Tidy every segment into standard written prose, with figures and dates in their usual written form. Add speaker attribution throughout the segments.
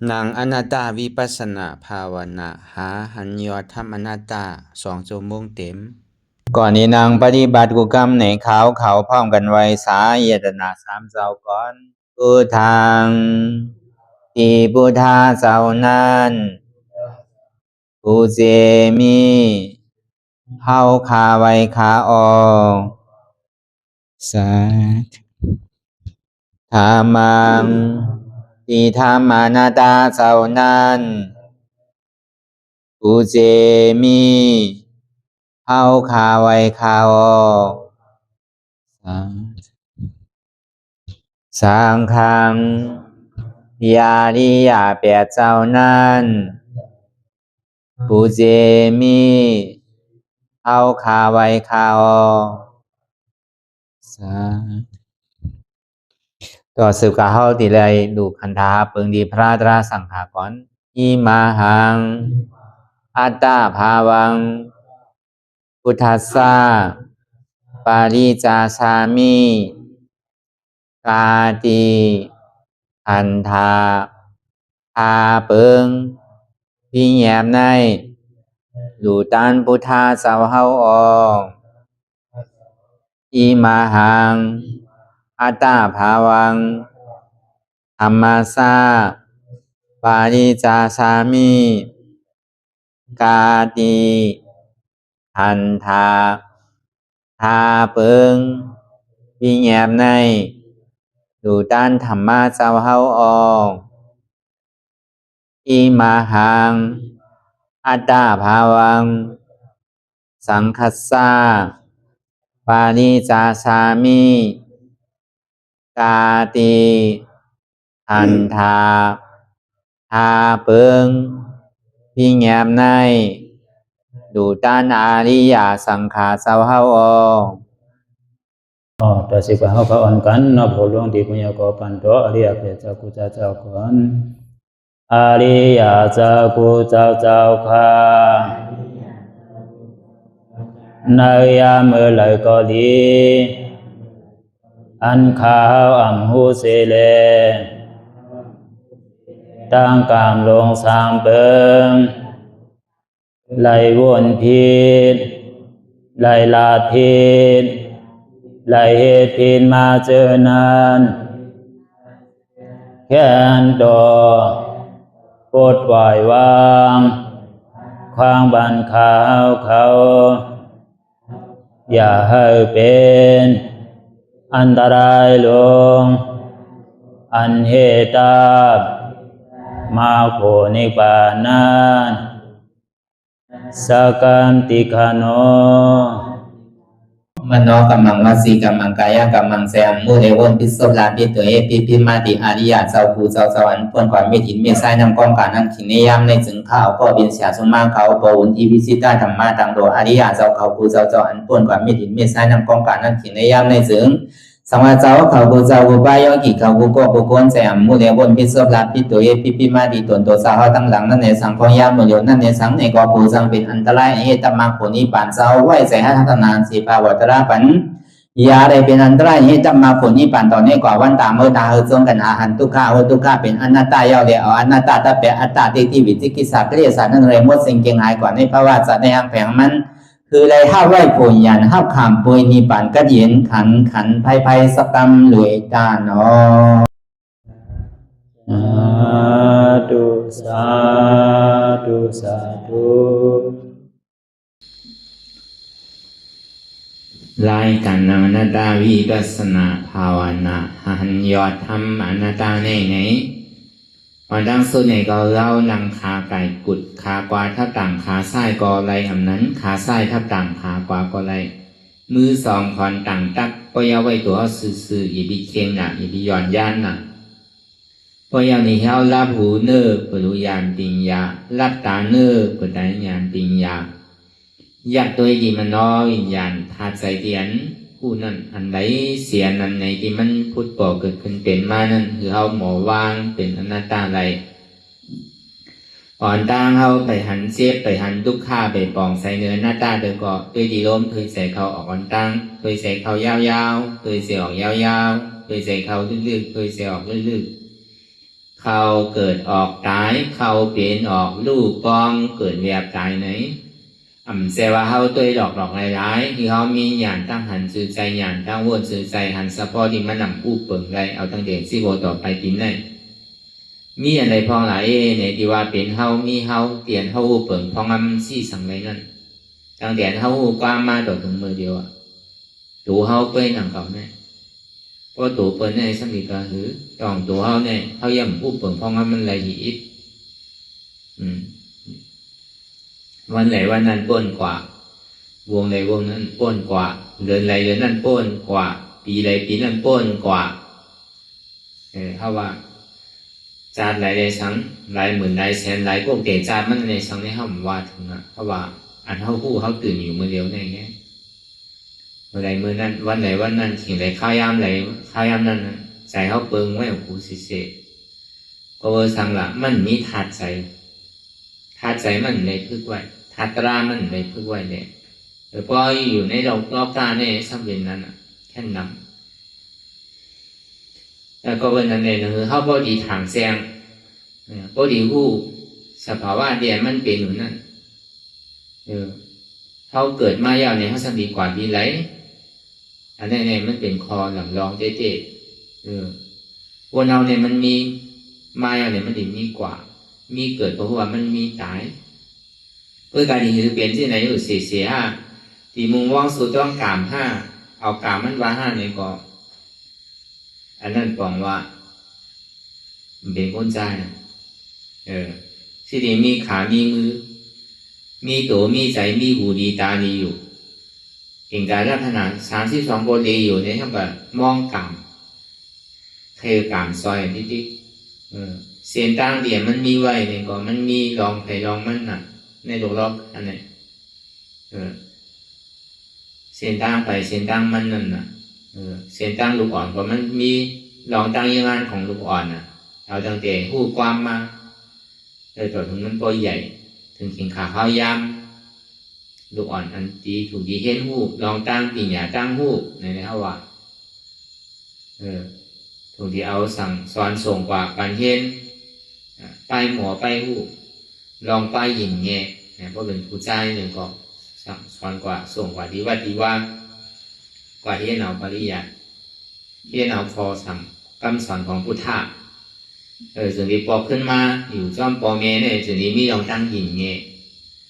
Speaker 1: นางอนัตตาวิปัสสนาภาวนาหาหันยอดธรรมอนัตตา2 ชั่วโมงเต็มก่อนนี้นางปฏิบัติกุกรรมในเขาพร้อมกันไว้สาเยตนา3 เจ้าก่อนพุทธังที่พุทธาเจ้านั้นผู้เจมีเฮาคาไว้คาออกสาธุธรรมังที่ธรรมานาตาเจ้านั้นผู้เจมีเฮาคาไว้คาออกสังฆังยาริยาแปดเจ้านั้นผู้เจมีเฮาคาไว้คาออกต่อสืบกาเฮาติเลยดูคันธาเปิงดีพระตราสังขากรอิมาหังอัตตาภาวังพุทธัสสะปาริจาสามิกาติอันธาพาเปิงพี่แยมในดูตันพุทธาเจ้าเฮาออกอิมาหังอัตตาภาวังธรรมัสสะปาริจาสามิกาติอันธาพาเปิงพี่แยมในดูตันธรรมะเจ้าเฮาออกอิมาหังอัตตาภาวังสังคัสสะปาริจาสามิกาติอันธาพาเปิงพี่แยมในดูตันอาริยสังขารเจ้าเฮาออก
Speaker 2: ต่อสิกว่าเฮาก็อ่อนกันเนาะผู้หลวงที่ปุญญาก็ปันโตอริยเจ้ากุเจ้าก่อนอริยเจ้ากุเจ้าค่ะในยามเมื่อไหร่ก็ดีอันข้าวอ่ำหูเสเลตั้งกามลงสามเปิงไหลวนพิษไหลลาพิษไหลเหตุพินมาเจอนานแค่นดอปดปล่อยวางความบันขาวเขาอย่าให้เป็นอันตรายลงอันเหตุตามาโผนิปานันสกันติคโน
Speaker 1: มโนกัมมังวสีกัมมังกายกัมมังแสมมุเรวนพิศลาปิตัวเอพิมาติอาริยะเจ้าภูเจ้าสวรรค์พ้นความไม่ถินไม่ใช่นำกองการนั้นขินในยามในจึงข้าวก็บินเสียสมมาเขาปวุนทีวิสิตาธรรมะตังโดอาริยะเจ้าเขาภูเจ้าสวรรค์พ้นความไม่ถินไม่ใช่นำกองการนั้นขินในยามในจึงสังวาเจ้าเขาภูเจ้าภูบายกิเขาภูก็ภูคนแสมมุเรวนพิศลาปิตัวเอพิมาติตนตัวสาวตั้งหลังนั่นในสังพยามมุเรนั่นในสังในก็ภูสังเป็นอันตรายเหตุมรรคผลนิพพานเจ้าไหวใส่ให้ทัศนานสีภาวตระปันยาได้เป็นอันตรายให้จำมาผลนิพพานตอนนี้กว่าวันตามเมื่อตาเฮจงกันอาหันทุกข้าทุกข้าเป็นอนัตตาเยาเดียวอนัตตาตาเปอัตตาที่วิจิกิสาเกลียสานั่นเลยมดสิ่งเก่งหายกว่าในภาวะสัตว์ในอังแผงมันคือเลยห้าไหวผลยันห้าขามปุยนิพพานก็เย็นขันภัยสกรรมหลวยตาเนาะ
Speaker 2: สาธุ
Speaker 1: รายการนางอนัตตาวิปัสสนาภาวนาหันยอดธรรมอนัตตาไหนวันดังสุดในก็เล่านังขาไก่กุดขากวาทับต่างขาซ้ายก็ไรอำนั้นขาซ้ายทับต่างขากวาก็ไรมือสองคอนต่างตักปยาไว้ตัวสื่ออย่าบีเคียงหนักอย่าบีย่อนย่านหนักปยาในเฮารับหูเนื้อปรุยานปิญญารับตาเนื้อปรุญญาณปิญญาอยากตัวดีมันน้อยยันธาตุใจเดียนผู้นั้นอันใดเสียนั้นในที่มันพุทธก่อเกิดขึ้นเป็นมานั้นคือเอาหมอวางเป็นอนัตตาไรอ่อนตั้งเอาไปหันเสียบไปหันทุกข้าไปปองใส่เนื้อหน้าตาเดือก็ตัวดีล้มเคยใส่เขาออกอ่อนตั้งเคยใส่เขายาวๆเคยใส่ออกยาวๆเคยใส่เขาลึกๆเคยใส่ออกลึกๆ เขาเกิดออกตายเขาเปลี่ยนออกลูกปองเกิดแบบตายไหนแสว่าเขาตัวหลอกหลายๆที่เขามีหยานตั้งหันสื่อใจหยานตั้งวนสื่อใจหันสะพอที่มันนำผู้เปิงไรเอาตั้งเด็กสิโบต่อไปปีนได้มีอะไรพองหลายเนี่ยที่ว่าเป็นเฮามีเฮาเปลี่ยนเฮาเปิงพองซี่สังไรนั่นตั้งแต่เฮาความมาต่อถึงมือเดียวตัวเฮาเป้หนังเก่าเนี่ยเพราะตัวเปิงเนี่ยสมิกาหือต้องตัวเฮาเนี่ยเฮาย่ำผู้เปิงพองมันละเอียดวันไหนวันนั้นป้นกว่าวงไหนวงนั้นป้นกว่าเดือนไหนเดือนนั้นป้นกว่าปีไหนปีนั้นป้นกว่าเขาว่าจานหลายชั้นหลายหมื่นหลายแสนหลายพวกเตะจานมันในชั้นนี้เขาว่าถึงเขาว่าอันเขาผู้เขาตื่นอยู่เมื่อเดียวในแง่เมื่อใดเมื่อนั้นวันไหนวันนั้นถึงไหนข้าวยามไหนข้าวยามนั้นใจเขาเปิงไว้ของผู้สิเสกก็ว่าสั่งละมันมีถาดใจมันในพึกไว้ถาตรามันในพึกไว้เนี่ยแต่พออยู่ในรอบตาเนี่ยสัมเวียนนั้นแค่นำแล้วก็วันนั้นเนี่ยคือเขาพอดีทางแซงพอดีผู้สภาวะเดียมันเป็นอยู่นั่นเขาเกิดมายาวเนี่ยเขาสัมดีกว่าดีไหลอันนี้เนี่ยมันเป็นคอหลังรองเจ๊วันเราเนี่ยมันมีมายาวเนี่ยมันดีมีกว่ามีเกิดเพราะว่ามันมีตายเพื่อการที่จะเปลี่ยนที่ไหนอยู่เสียที่มุงว่องสู่ต้องกามห้าเอากามมันว่าห้าเนี่ยก็อันนั้นบอกว่ามันเป็นคนใจนะที่ดีมีขามีมือมีตัวมีใจมีหูดีตาดีอยู่เก่งการรับขนาด32โบดีอยู่เนี่ยเท่ากับมองกามเคยกามซอยนิดเสียงต่างเดียมันมีไว้เนี่ยก็มันมีลองไปลองมันน่ะในโลกล็อกอันนี้เสียงต่างไปเสียงต่างมันนั่นน่ะเสียงต่างลูกอ่อนก็มันมีลองต่างยังงานของลูกอ่อนน่ะเอาตั้งแต่หูความมาเลยต่อถึงมันตัวใหญ่ถึงขิงขาข้าวยำลูกอ่อนอันตีถูกดีเห็นหูลองต่างปีหยาต่างหูในนี้เขาว่าถูกที่เอาสั่งสอนส่งกว่าปันเห็นไปหมอไปหูลองไปหยิงเงี้ยเพราะเป็นผู้ใจหนึ่งก็สั่งสอนกว่าส่งกว่าดีว่าดีว่ากว่าที่เอาปริยัติที่เอาพอสั่งคำสอนของพุทธะส่วนที่ปอกขึ้นมาอยู่จ้อมปอเมเนี่ยส่วนนี้มีลองตั้งหยิงเงี้ย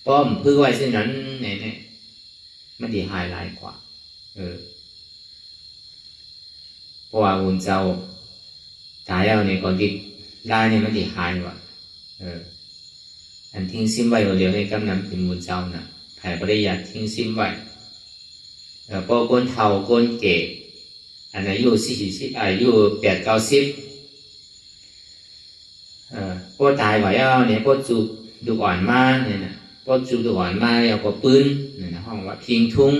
Speaker 1: ป้อมเพื่อไว้เช่นนั้นเนี่ยมันดีไฮไลท์กว่าเพราะว่าอุ่นเจ้าตายแล้วเนี่ยก่อนที่ได้เนี่ยมันดีไฮกว่าอันทิ้งซิมไว้เดียวในกำนำเป็นมูลเจ้าน่ะแผ่ปริยัติทิ้งซิมไว้พอก้นเท่าก้นเก๋อันอายุ40อายุ8-90พอตายไว้แล้วเนี่ยพอจูบดูอ่อนมาเนี่ยนะพอจูบดูอ่อนมาแล้วก็ปืนเนี่ยนะห้องว่าพิงทุ่ง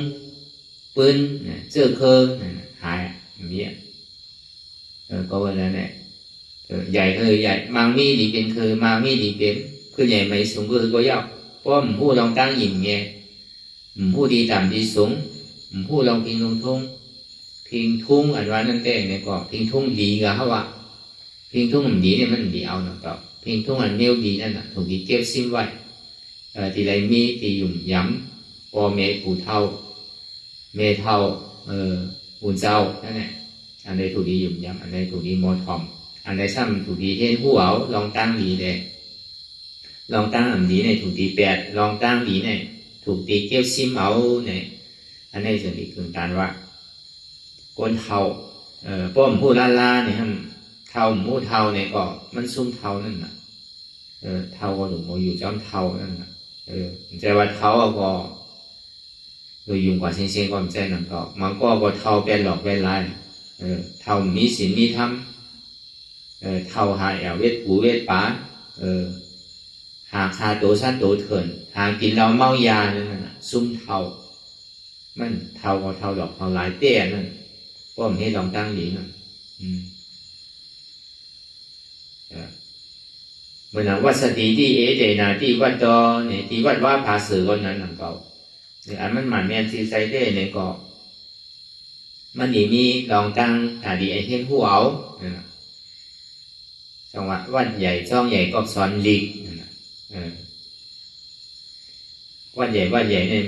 Speaker 1: ปืนเนี่ยเจอเคอเนี่ยหายอย่างนี้ก็วันนั้นเนี่ยใหญ่เคยใหญ่มังมีดีเป็นเคยมังมีดีเป็นคือใหญ่ไม่สูงก็คือก็ยาวเพราะผมพูดลองตั้งหยินไงผมพูดดีต่ำดีสูงผมพูดลองพิงลงทุ่งพิงทุ่งอันว่านั่นแต่เนี่ยก็พิงทุ่งดีกับเขาว่าพิงทุ่งมันดีเนี่ยมันดีเอาหน่อยก็พิงทุ่งอันเนี้ยดีนั่นน่ะถูกดีเก็บซิมไว้ที่ไรมีที่หยุ่มย้ำพอเมย์ปูเท่าเมย์เท่าปูเจ้านั่นแหละอันใดถูกดีหยุ่มย้ำอันใดถูกดีโมทอมอันใดซ้ำถูกดีเห็นหัวลองตั้งดีเลยลองตั้งอันดีในถูกดี8ลองตั้งดีในถูกดีเก็บซิมเอาเนี่ยอันนี้ส่วนที่คือการว่าก้นเท่าป้อมผู้ล่าเนี่ยเท่าหมูเท่าเนี่ยก็มันซุ่มเท่านั่นน่ะเท่าก็หนูอยู่จอมเท่านั่นน่ะแต่ว่าเท่าก็โดยยุ่งกว่าเช่นๆความใจนั่นก็มันก็เท่าเป็นหลอกเป็นลายเท่ามีศีลมีธรรมเท่าหาแอวเวทปูเวทป๋าหาคาโตซัดโตเถินหากินเราเมายานั่นน่ะซุ่มเท่ามันเท่าก็เท่าหลอกเท่าหลายเตี้ยนั่นก็ไม่ให้ลองตั้งดีนั่นเมื่อนั้นวัดสติที่เดนาที่วัดจอเนี่ยที่วัดว่าภาษาคนนั้นหลังเก่าเนี่ยอันมันหมันแมนซีไซเด้เนี่ยก็มันดีมีลองตั้งแต่ดีไอเทมผู้เอาส จังหวะวัดใหญ่ช่องใหญ่ก็สอนลีกวัดใหญ่เนี่ย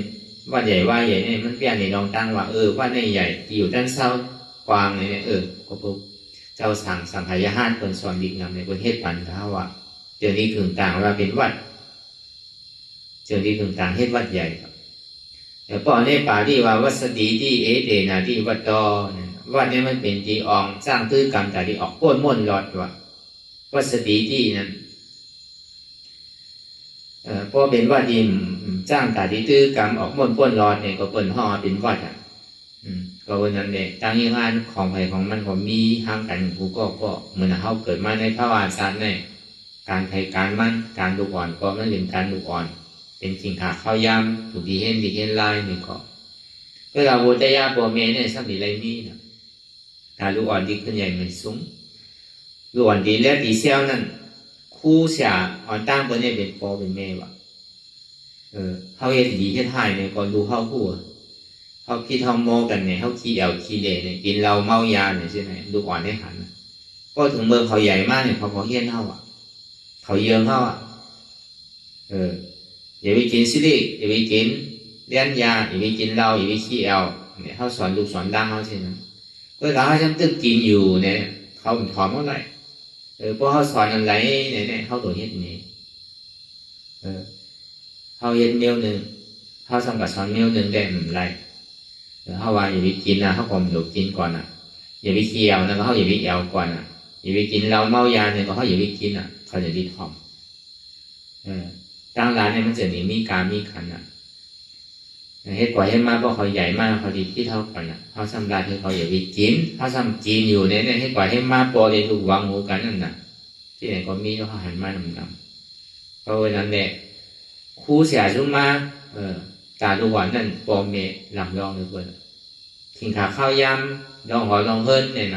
Speaker 1: วัดใหญ่ว่าใหญ่เนี่ยมันเปลี่ยนในลองตั้งว่าวัดในใหญ่ที่อยู่ด้านเศร้ากวางเนี่ยก็พบเจ้าสังขยาห้านคนสอนลีกนำในประเทศปันเขาว่าเจอนี้ถึงต่างว่าเป็นวัดเจอนี้ถึงต่างเฮ็ดวัดใหญ่แต่ป่อในป่าที่ว่าวัสดีที่เดนาที่วัดตอวัดนี้มันเป็นที่อองสร้างตื้อกรรมแต่ที่ออกโค่นม่นหลอดว่าวัสดีที่นั้นพอเป็นวัดที่จ้างแต่ที่ตื้อกรรมออกม่นป้นหลอดเนี่ยก็เปิดห่อเป็นวัดก็วันนั้นเนี่ยตั้งยี่ห้านของไผ่ของมันก็มีห้างกันกูก็เหมือนเขาเกิดมาในพระวาสารในการไทยการมั่นการดูอ่อนก็มันเป็นการดูอ่อนเป็นสิ่งขาเข้ายำถูกดีเห็นลายนี่ก็เวลาโวตยาปัวเมเนี่ยสักดีไรมีนะถ้าดูอ่อนดีขึ้นใหญ่เหมือนซุ้มดูอ่อนดีแล้วดีเซลนั่นคู่เสียอ่อนตั้งบนเนี่ยเป็นปอเป็นเมวะเขาเห็นดีเห็นหายเนี่ยก่อนดูเข้าคู่เขาคิดเขาโมกันเนี่ยเขาขี้ขี้เละเนี่ยกินเราเมายาเนี่ยใช่ไหมดูอ่อนให้หันก็ถึงเมืองเขาใหญ่มากเนี่ยเขาเฮี้ยนเขาเขาเยิงเขาอย่าไปกินซิลิอย่าไปกินเลี้ยนยาอย่าไปกินเหล้าอย่าไปขี้เนี่ยเขาสอนลูกสอนดังเขาใช่ไหมเวลาเขาจำตึกกินอยู่เนี่ยเขาถอนเท่าไหร่เพราะเขาสอนอะไรเนี่ยเขาตัวเฮ็ดนี้เขาเฮ็ดเมียวหนึ่งเขาสอนกับสอนเมียวหนึ่งได้ไรเขาว่าอย่าไปกินนะเขาผมหลุดกินก่อนอย่าไปเคี่ยวนะเขาอย่าไปก่อนอย่าไปกินเหล้าเมายาเนี่ยเขาอย่าไปกินเขาจะดีท้องตั้งร้านเนี่ยมันจะมีการมีขันเฮ็ดกว่าให้มาเพราะเขาใหญ่มากเขาดีที่เท่ากันเขาสำราญให้เขาอย่าไปกินเขาสำกินอยู่เนี่ยให้กว่าให้มาปอเลยถูกวางหูกันนั่นที่ไหนก็มีเขาหันมานำเพราะวันนั้นเนี่ยคู่เสียชุ่มมาตาดูหวานนั่นปอเมลำลองเลยเพื่อนทิ้งขาข้าวยำลองหอยลองเฮิร์นเนี่ย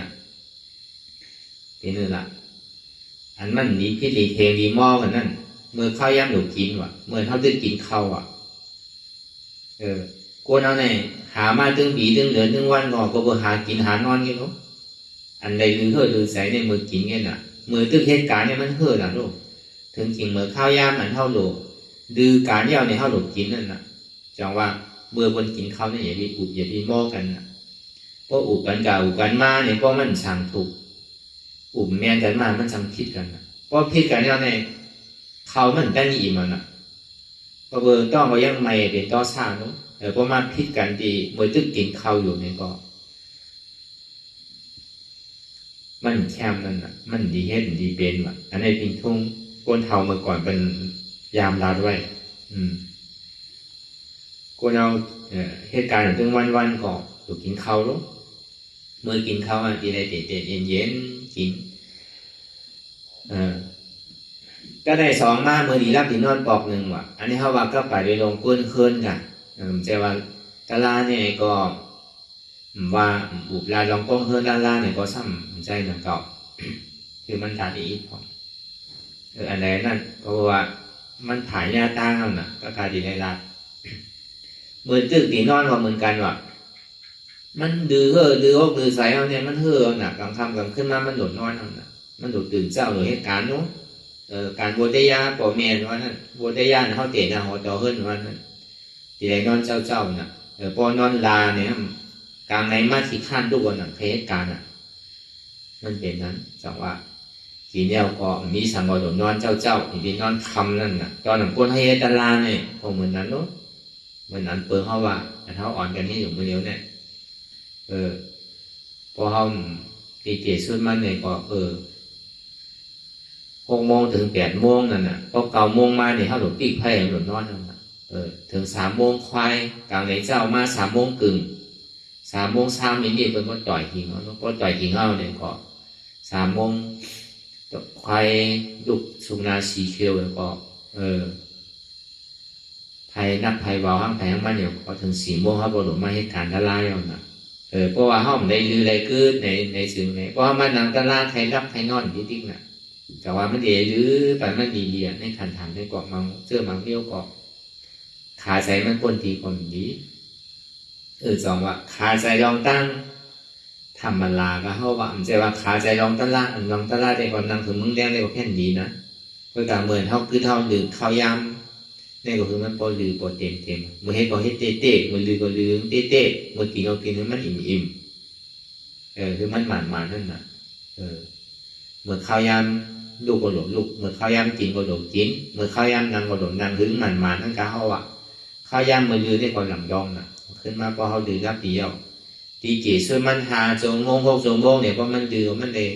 Speaker 1: เป็นนั่นแหละอันมันดีพิธีเทดีหม้อกันนั่นเมื่อข้าวยำหนูกินว่ะเมื่อเขาได้กินข้าวกวนเอาเนี่ยหามาตึงปีตึงเดือนตึงวันก็บ่หากินหานอนกันเนาะอันใดลือเฮ่อลือใส่ในมือกินกันมือตึกเหตุการณ์เนี่ยมันเฮ่อลูกถึงจริงเมื่อข้าวยำมันเท่าโหลดื้อการยาวในเท่าโหลกินนั่นจังว่าเมื่อบนกินข้าวเนี่ยอย่าไปอุบอย่าไปหม้อกันเพราะอุบกันกับอุบกันมาเนี่ยเพราะมันสั่งถูกอุบแมนกันมามันสั่งผิดกันเพราะผิดกันเนี่ยในเขามันได้ยิ่มมันก็เบอร์ต้องเขายังไม่เป็นต่อสร้างเนาะเพราะมาผิดกันดีเมื่อตึกกินข้าวอยู่เนี่ยก็มันแคมนั่นมันดีเฮ็ดดีเป็นว่ะอันนี้พิงทุ่งก้นเทาเมื่อก่อนเป็นยามลาด้วยก้นเอาเหตุการณ์ถึงวันก็ถูกกินข้าวลูกเมื่อกินข้าวทีใดเตะเย็นกินก็ได้สองมาเมื่อดีรับที่นอนปอกหนึ่งว่ะอันนี้เขาว่าก็ไปไปลงก้นเคลื่อนกันแต่ว่าตาลาเนี่ยก็ว่าบุบลาลองก้นเคลื่อนตาลาเนี่ยก็ซ้ำใจหนังเก่าคือมันถ่ายอีกพออันไหนนั่นเพราะว่ามันถ่ายยาตั้งเอาน่ะก็การดีในรักเมื่อตึกตีนอนก็เหมือนกันว่ะมันดื้ออกดื้อใส่เอาเนี่ยมันน่ะกลางค่ำกลางขึ้นมามันโดดนอนเอาน่ะมันโดดตื่นเจ้าหรือเหตุการณ์นู้นการโบเตยาปอเมียนว่านั่นโบเตยาเขาเตะหอต่อขึ้นว่านั่นที่ไหนนอนเจ้าน่ะพอนอนลาเนี่ยกลางในมาที่ขั้นทุกคนเหตุการณ์มันเป็นนั้นจังว่าทีเดียวก็มีสังกอดนอนเจ้าอีกนอนคำนั่นน่ะตอนหนังก้นให้ตาลาเนี่ยพอเหมือนนั้นเนาะเหมือนนั้นเปิดเขาว่าเขาอ่อนกันให้อยู่เมื่อเดียวเนี่ยพอเขาตีเกศสุดมันเนี่ยก็6 โมงถึง 8 โมงนั่นน่ะพอ9 โมงมาเนี่ยเขาหลุดปีกไผ่หลุดนอนนั่นน่ะถึง 3 โมงควายกลางไหนเจ้ามา3 โมงกึ่ง3 โมง3นิดเป็นก็ต่อยหิงเขาก็ต่อยหิงเขาเนี่ยก็3 โมงควายลุกสุนาสีเขียวแล้วก็ไผ่นักไผ่เบาห้างไผ่ห้างมันเนี่ยพอถึง4 โมงเขาบอกหลุดมาให้การทลายเอาน่ะเพราะว่าห้องได้ลืออะไรกืดในซึ่งเนี่ยเพราะว่ามันนั่งตลาดไทยรับไทยนอนจริงๆน่ะแต่ว่ามันเดี๋ยวยื้อไปมันดีเดียในขันถังในเกาะมังเสื้อมังเมี่ยวเกาะขาใส่มันปนทีคนดีสองว่าขาใส่รองตั้งท ธรรมลาก็เขาว่ามันจะว่าขาใจลองตะละลองตะละแต่ก่อนนั่งถึงมึงแดงได้กว่าแผ่นดีนะเพื่อการเหมือนเขาคือเท่าดื่มข้าวยำนี่ก็คือมันพอลือพอเต็มมือให้ก็ให้เตะมือลือก็ลือเตะมือกินก็กินให้มันอิ่มคือมันหมานนั่นน่ะเมื่อข้าวยำลูกก็หลบลูกเมื่อข้าวยำกินก็หลบกินเมื่อข้าวยำนั่งก็หลบนั่งถึงหมันนั่นก็เขาอ่ะข้าวยำมือลือได้ก่อนหลังดองน่ะขึ้นมาพอเขาลือรับเดียวตีเกี่ช่วยมัน5 ชั่วโมง6 ชั่วโมงเนี่ยพอมันดื้อมันเลย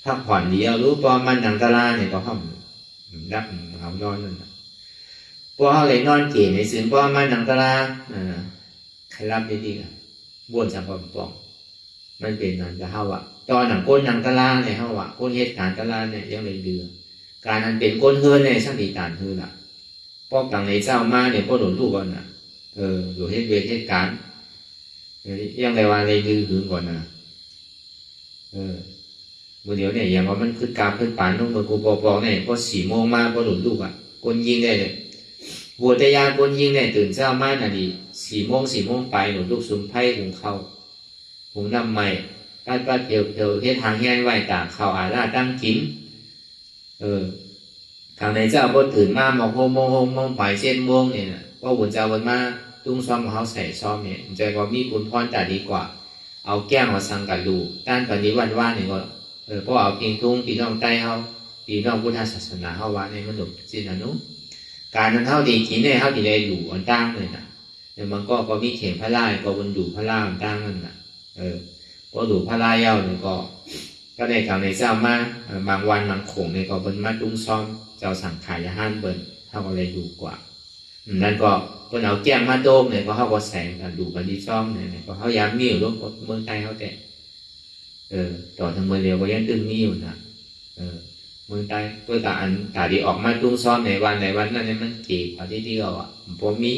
Speaker 1: พักผ่อนเดียวรู้พอมันหนังตาลาเนี่ยก็ห้องรับเขานอนนั่นนะพอเขาเลยนอนเกี่ในซึ่งพอมันหนังตาลาใครรับดีๆกันบ้วนสังคมปองมันเป็นนั่นจะเข้าอ่ะตอนหนังก้นหนังตาลาเนี่ยเข้าอ่ะก้นเหตุการณ์ตาลาเนี่ยยังเลยเดือการนั้นเป็นก้นเฮือนเนี่ยช่างดีการเฮือนอ่ะพอต่างในเจ้ามาเนี่ยพอหลุดลูกก่อนน่ะหลุดเหตุการณ์ยังไงว่าในดื้อหึงก่อนนะเมื่อเดี๋ยวเนี่ยอย่างว่ามันขึ้นกราฟขึ้นป่านนู่นมือกูปอเนี่ยพอ4 โมงมาพอหลุดลูกอ่ะคนยิงได้เลยบัวตยาคนยิงเนี่ยตื่นเช้ามาน่ะดิ4 โมงไปหลุดลูกซุ่มไพ่หุงเข้าหุงน้ำใหม่ป้าเพียวเฮ็ดทางแห้งไหวตาข้าวล่าตั้งกินทางในเจ้าพอตื่นมาบอก6 โมงไป7 โมงเนี่ยก็บุญเจ้าวันมาตุ้งซ้อมของเขาใส่ซ้อมเนี่ยใจก็มีคุณพรแต่ดีกว่าเอาแก้มมาสั่งกันดูด้านปฏิวัติว่าเนี่ยก็เพราะเอาปีทุ่งปีน้องใต้เขาปีน้องพุทธศาสนาเขาว่าในมนุษย์สินะนุการนั้นเท่าดีกินเนี่ยเท่าดีได้ดูอันตั้งเลยนะเนี่ยมันก็มีเข็มพระลายก็บนดูพระลายอันตั้งนั่นนะพอดูพระลายเย้าเนี่ยก็ในทางในเจ้ามาบางวันบางโขงเนี่ยก็บนมาตุ้งซ้อมเจ้าสั่งขายยาห้านเบิ้ลเท่าอะไรดูกว่านั่นก็คนเอาแก้มมาโดมเนี่ยก็เขาก็แสงกันดูกันที่ช่องเนี่ยก็เขาย้ำมีอยู่รถเมืองไทยเขาแต่ต่อทางเมืองเรียวก็ยังตึงมีอยู่นะเมืองไทยตัวตาอันตาดีออกมาตุ้งซ้อมในวันนั้นเนี่ยมันเก๋กว่าที่เดียวอ่ะผมมี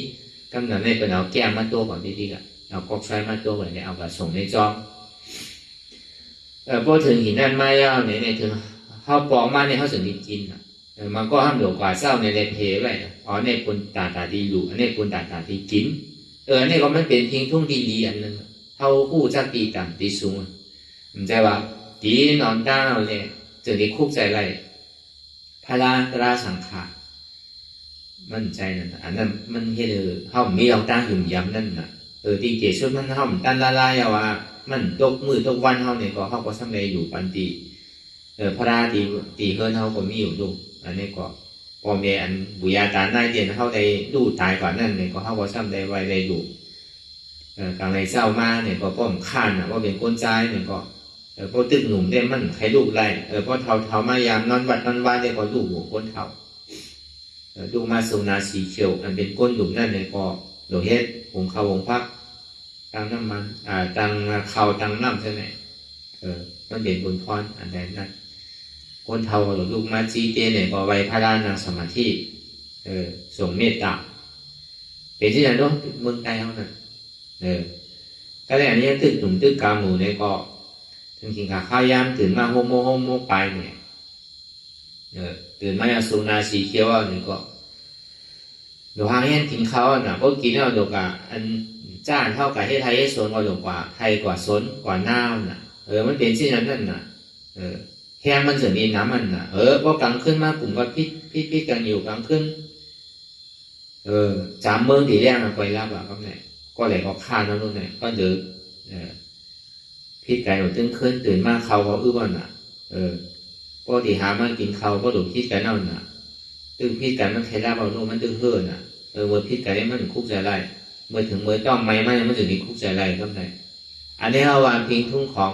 Speaker 1: กำหนดในเป็นเอาแก้มมาโดมกว่าที่เดียวเอากอกไฟมาโดมเนี่ยเอากระส่งในจอมพอถึงหินนั่นมาแล้วเนี่ยถึงเขาปอกมาเนี่ยเขาถึงกินมันก็ห้ามหลวกว่าเศร้าในเพไว้ในคนตาดีหลูอันนี้คนตาดีกินอันนี้ก็มันเป็นเพียงทุ่งดีอันนึงเท่าคู่จักตีต่ำตีสูงมันใจว่าดีนอนต้าเนี่ยจึงได้คุกใจไรพระราสังขารมันใจนั่นอันนั้นมันเห็นเขามีเอาตั้งหยุ่มย้ำนั่นน่ะตีเกศมันเขาตั้งลายว่ามันตกมือตกวันเขาเนี่ยก็เขาก็สำเร็จอยู่ปันตีพระราตีเฮิร์นเขาก็มีอยู่ดูอันนี้ก็พอมีอันบุญญาตาหน้าเดียนเขาได้ดูตายก่อนนั่นเนี่ยก็เขาก็ซ้ำได้ไว้ได้ดูกลางในเศร้ามาเนี่ยก็ป้อมข้านว่าเป็นก้นใจเนี่ยก็พอตึกหนุ่มได้มันใครลูกไรพอเท่ามายามนอนวัดเนี่ยก็ลูกหัวก้นเท่าลูกมาสุนาสีเขียวอันเป็นก้นหนุ่มนั่นเนี่ยก็โดยเฮ็ดหงเขาหงพักตั้งน้ำมันตั้งเขาตั้งน้ำใช่ไหมมันเป็นบุญพรอันใดนั้นคนเท่าหรือลูกมาจีเตเนี่ยก็ไว้พระรานาสมาธิส่งเมตตาเป็นที่ไหนเนาะเมืองไทยเขาเนี่ยก็เลยอันนี้ตึกหนุ่มตึกกาหมูเนี่ยก็ถึงกินข้าวยามตื่นมาโฮโมไปเนี่ยตื่นมาสุนาสีเขียวเนี่ยก็เดี๋ยวหางเงี้ยกินข้าวน่ะพวกกินแล้วเดี๋ยวกับอันจ้านเท่ากับให้ไทยให้สนก็เดี๋ยวกว่าไทยกว่าสนกว่าน้าวน่ะมันเป็นที่นั้นนั่นน่ะแห้งมันถึงมีน้ำมันน่ะพอกลางขึ้นมากลุ่มก็พิษกันอยู่กลางขึ้นจามเมืองที่แรกมันไปรับอ่ะก็เนี่ยก็เลยก็ฆ่าน้องนู่นเนี่ยก็เดือดพิษไก่หนูตึ้งขึ้นตื่นมาเขาอึ้งน่ะปกติหามากินเขาก็ดูพิษไก่นั่นน่ะตึ้งพิษไก่มันใครรับเอาโน่มันตึ้งเฮือน่ะเมื่อพิษไก่มันคุกใจไรเมื่อถึงเมื่อต้องไม่มันถึงมีคุกใจไรก็ได้อันนี้เอาวางพิงทุ่งของ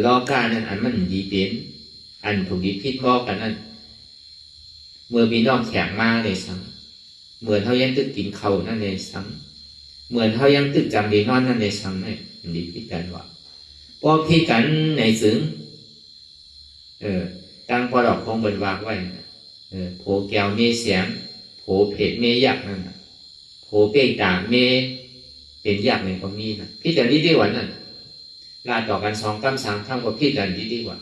Speaker 1: ลอการนั้นอันมันดีเป็นอันถูกดีพิษบอกกันนั้นเมื่อมีน้องแข็งมาเลยซ้ำเหมือนเขายังตึกกินเขานั่นเลยซ้ำเหมือนเขายังตึกจำดีนอนนั่นเลยซ้ำเนี่ยดีพิษกันว่าพอพิษกันในซึ้งตั้งพอดอกคงบนวากไว้โผแก้วเมเสียงโผเผ็ดเมยักนั่นโผเป้ตาเมเป็นยักในก็มีนะพิษกันดีๆวันนั้นลาต่อกัน2 3 3ก็พิษกันดีๆกว่า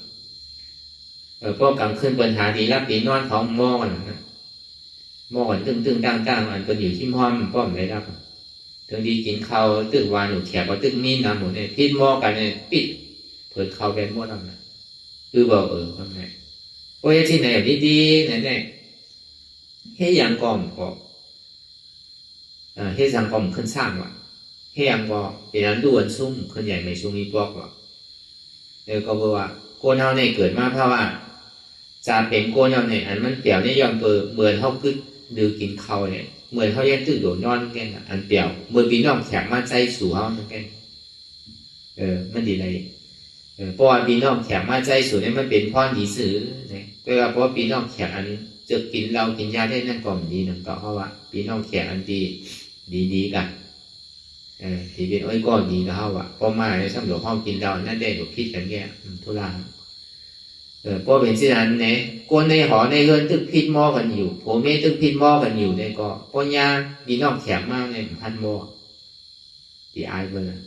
Speaker 1: พวกกลางคืนปัญหาดีรับดีนอนของมอกันนะมอกันตึงตั้งอันเป็นอยู่ที่ห้อมป้อมไรรับ ถึงดีกินข้าวตึกวานหนูแขกก็ตึกมีน้ำหมดเนี่ยพิษหม้อกันเนี่ยปิดเปิดข้าวเป็นหม้อแล้วนะคือบอกคนไหนโอ้ยที่ไหนดีๆเนี่ยเฮียยังก่อมก็เฮียยังก่อมขึ้นสร้างว่ะเฮียยังก็เป็นอันด่วนซุ่มขึ้นใหญ่ไม่ซุ่มมีปอกว่ะก็บอกว่าโกนเอาเนี่ยเกิดมาเพราะว่าจะเป็นโกนเอาเนี่ยอันมันเปลี่ยวเนี่ยยอมเปิดเหมือนเขาคือดื้อกินข้าวเนี่ยเหมือนเขาแยกตื่นโดนนอนกันอันเปลี่ยวเหมือนพี่น้องแขกมาใจสู่เขาเหมือนกันมันดีเลยเพราะว่าพี่น้องแขกมาใจสู่เนี่ยมันเป็นพ่อหนีสื่อเนี่ยก็เพราะพี่น้องแขกอันจะกินเรากินยาได้นั่นก็ดีนั่นก็เพราะว่าพี่น้องแขกอันดีกันที่เป็นไอ้ก้อนดีนะเขาว่ะพอมาในสำหรับห้องกินเรานั่นได้ถูกคิดกันแก่ทุลาพอเป็นสิ่งนั้นเนี่ยคนในหอในเรือนตึกพิษหม้อกันอยู่ผมไม่ตึกพิษหม้อกันอยู่เนี่ยก็ปัญญาพี่น้องแขกมากเนี่ยพันหม้อที่อายเบอร์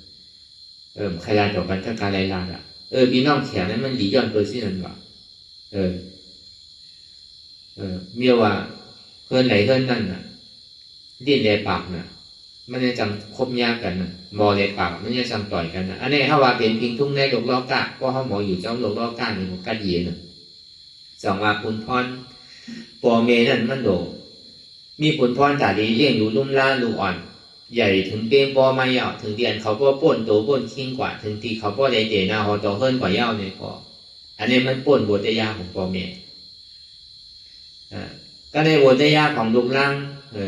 Speaker 1: ใครลาต่อกันถ้าการไรลาอ่ะพี่น้องแขกนั้นมันดีย้อนเบอร์สิ่งนั้นว่ะเมียว่าเพื่อนไหนเพื่อนนั่นน่ะดิ้นในปากน่ะมันจะจำคบยากกันนะมอในปากมันจะจำต่อยกันนะอันนี้ถ้าว่าเป็นพิงทุ่งในโลกล้อกะก็เขาหมออยู่เจ้าโลกล้อกะในของกัดเย็นสองว่าปุนพรปอเมนั่นมันโดมีปุนพรตาดีเลี้ยงอยู่ลุ่มล่าลูอ่อนใหญ่ถึงเปี้ยงปอมาเยาถึงเดียนเขาก็ป่นโตป่นขิงกว่าถึงตีเขาก็ได้เตะนาหอโตเฮิรนกว่าเย้าเนี่ยก็อันนี้มันป่นบทยาของปอเมก็ในบทยาของลูกล่าง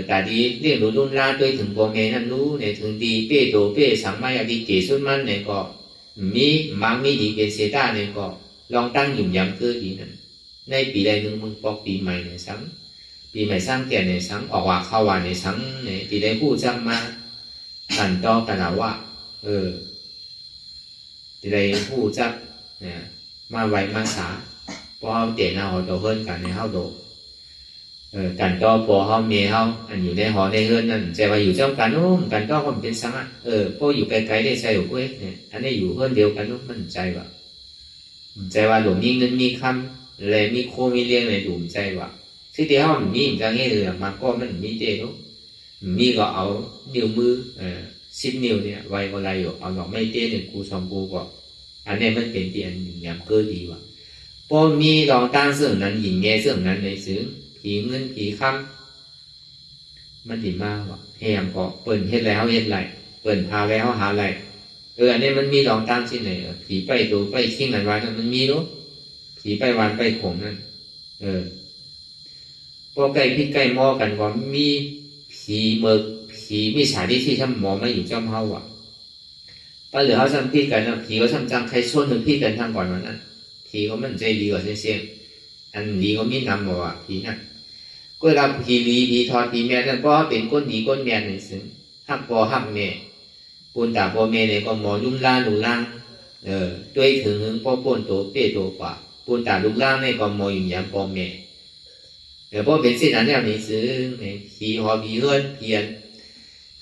Speaker 1: แต่ดีเรียกรู้รุ่นล่าด้วยถึงโปรเมนั่นรู้เนี่ยถึงดีเป้โตเป้สังมายาดีเกสุดมันเนี่ยก็มีมังมีดีเป็นเซต้าเนี่ยก็ลองตั้งหยุ่มยำคือดีนั่นในปีใดหนึ่งมึงปอกปีใหม่เนี่ยสังปีใหม่สร้างแก่เนี่ยสังออกว่าเข้าวันเนี่ยสังเนี่ยปีใดผู้จำมากันต่อกันว่าปีใดผู้จับเนี่ยมาไว้มาสาพอเอาเตะหน้าหอโตเฮิรนกันในเฮาโดกันต่อพอเขาเมียเขาอันอยู่ในหอในเรือนนั่นใจว่าอยู่จ้องกันนู้นกันต่อเขาเป็นสังอ่ะพออยู่ไกลๆได้ใจอยู่เว้ยเนี่ยอันนี้อยู่เรือนเดียวกันนู้นมันใจว่าหลวงมีเงินมีคำอะไรมีโคมีเลี้ยงอะไรดูใจว่าที่เดียวมันมีจะงี้เลยมาก็มันมีเดียวมีก็เอานิ้วมือ10 นิ้วเนี่ยไว้ก็ไรอยู่เอาดอกไม้เตี้ยเนี่ยกูชมกูก็อันนี้มันเป็นเตียนอย่างเกิดดีว่ะพอมีลองตั้งเสื่อนั้นหญิงแง่เสื่อนั้นในซื้อผีเงินผีคำมันดีมากว่ะแหมก็เปิดเฮ็ดแล้วเฮ็ดไรเปิดพาแล้วหาไรอันนี้มันมีลองตั้งที่ไหนผีไปดูไปขิ้งกันวันนั้นมันมีรู้ผีไปวันไปขมนั่นพอใกล้พี่ใกล้หม้อกันก็มีผีเมือกผีมีฉาที่ทำหมอไม่อยู่จ้ำเฮาอ่ะป้าเหลือเขาทำพี่กันนะผีก็ทำจังใครชวนถึงพี่กันทางก่อนวันนั้นผีก็มันใจดีกว่าเสียงอันดีก็มีนำบอกว่าผีนั่นก็รับผีลีผีทอดผีแม่นั่นเพราะเป็นก้นดีก้นแม่หนึ่งซึ่งหักปอหักแม่ปูนตาปอแม่เนี่ยก็หมอลุ่มล่างลูล่างด้วยถึงหึงปอปูนโตเป้โตกว่าปูนตาลูล่างเนี่ยก็หมออยู่อย่างปอแม่เพราะเป็นสิ่งนั้นเนี่ยนี่ซึ่งผีหอผีเฮือนเพียน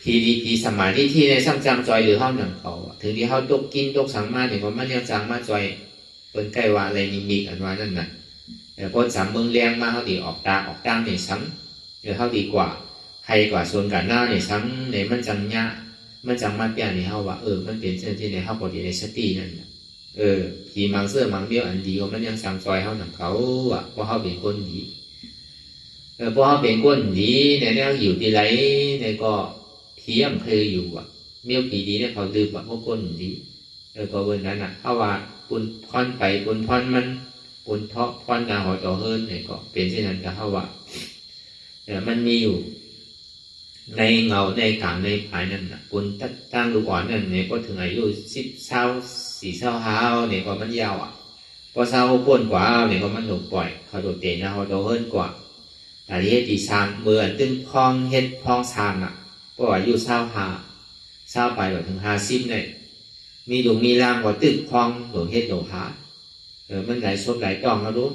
Speaker 1: ผีดีผีสมัยที่ในซ้ำจังจอยหรือห้องหนังเขาถึงที่เขาตกกินตกสังมาเนี่ยมันยังจังมาจอยเป็นใกล้ว่าอะไรนี่มีกันว่านั่นน่ะพอสามเมืองแรงมาเขาดีออกตางเนี่ยซ้ำเขาดีกว่าใครกว่าส่วนกันหน้าเนี่ยซ้ำเนี่ยมันจังยะมันจังมาเปลี่ยนเนี่ยเขาว่ามันเป็นเช่นที่ในเขาปกติในสตินั่นผีมังเสื้อมังเบี้ยวอันดีมันยังสั่งซอยเขาหนังเขาเพราะเขาเป็นคนดีเพราะเขาเป็นคนดีเนี่ยอยู่ที่ไรเนี่ยก็ผีมันเคยอยู่เมี่ยวผีดีเนี่ยเขาลืมว่าพวกคนดีก็วันนั้นเขาว่าปุนพรไปปุนพรมันปุนเทาะพรนาหอต่อเฮิรนเนี่ยก็เป็นเช่นนั้นก็เขาว่ามันมีอยู่ในเงาในกลางในภายนั่นปุนตั้งลูกอ่อนนั่นเนี่ยก็ถึงอายุ10-4เนี่ยก็มันยาวพอ20ป่นกว่าเนี่ยก็มันหลงปล่อยเขาโดดเตะนาหอต่อเฮิรนกว่าแต่ที่ตีสามเมื่อตึ้งพองเฮ็ดพองสามเพราะว่าอายุ20ไปถึง50เนี่ยมีดวงมีร่างกว่าตึกพองหลวงเฮ็ดหลวงหามันหลายชบหลายต้องแล้วรู้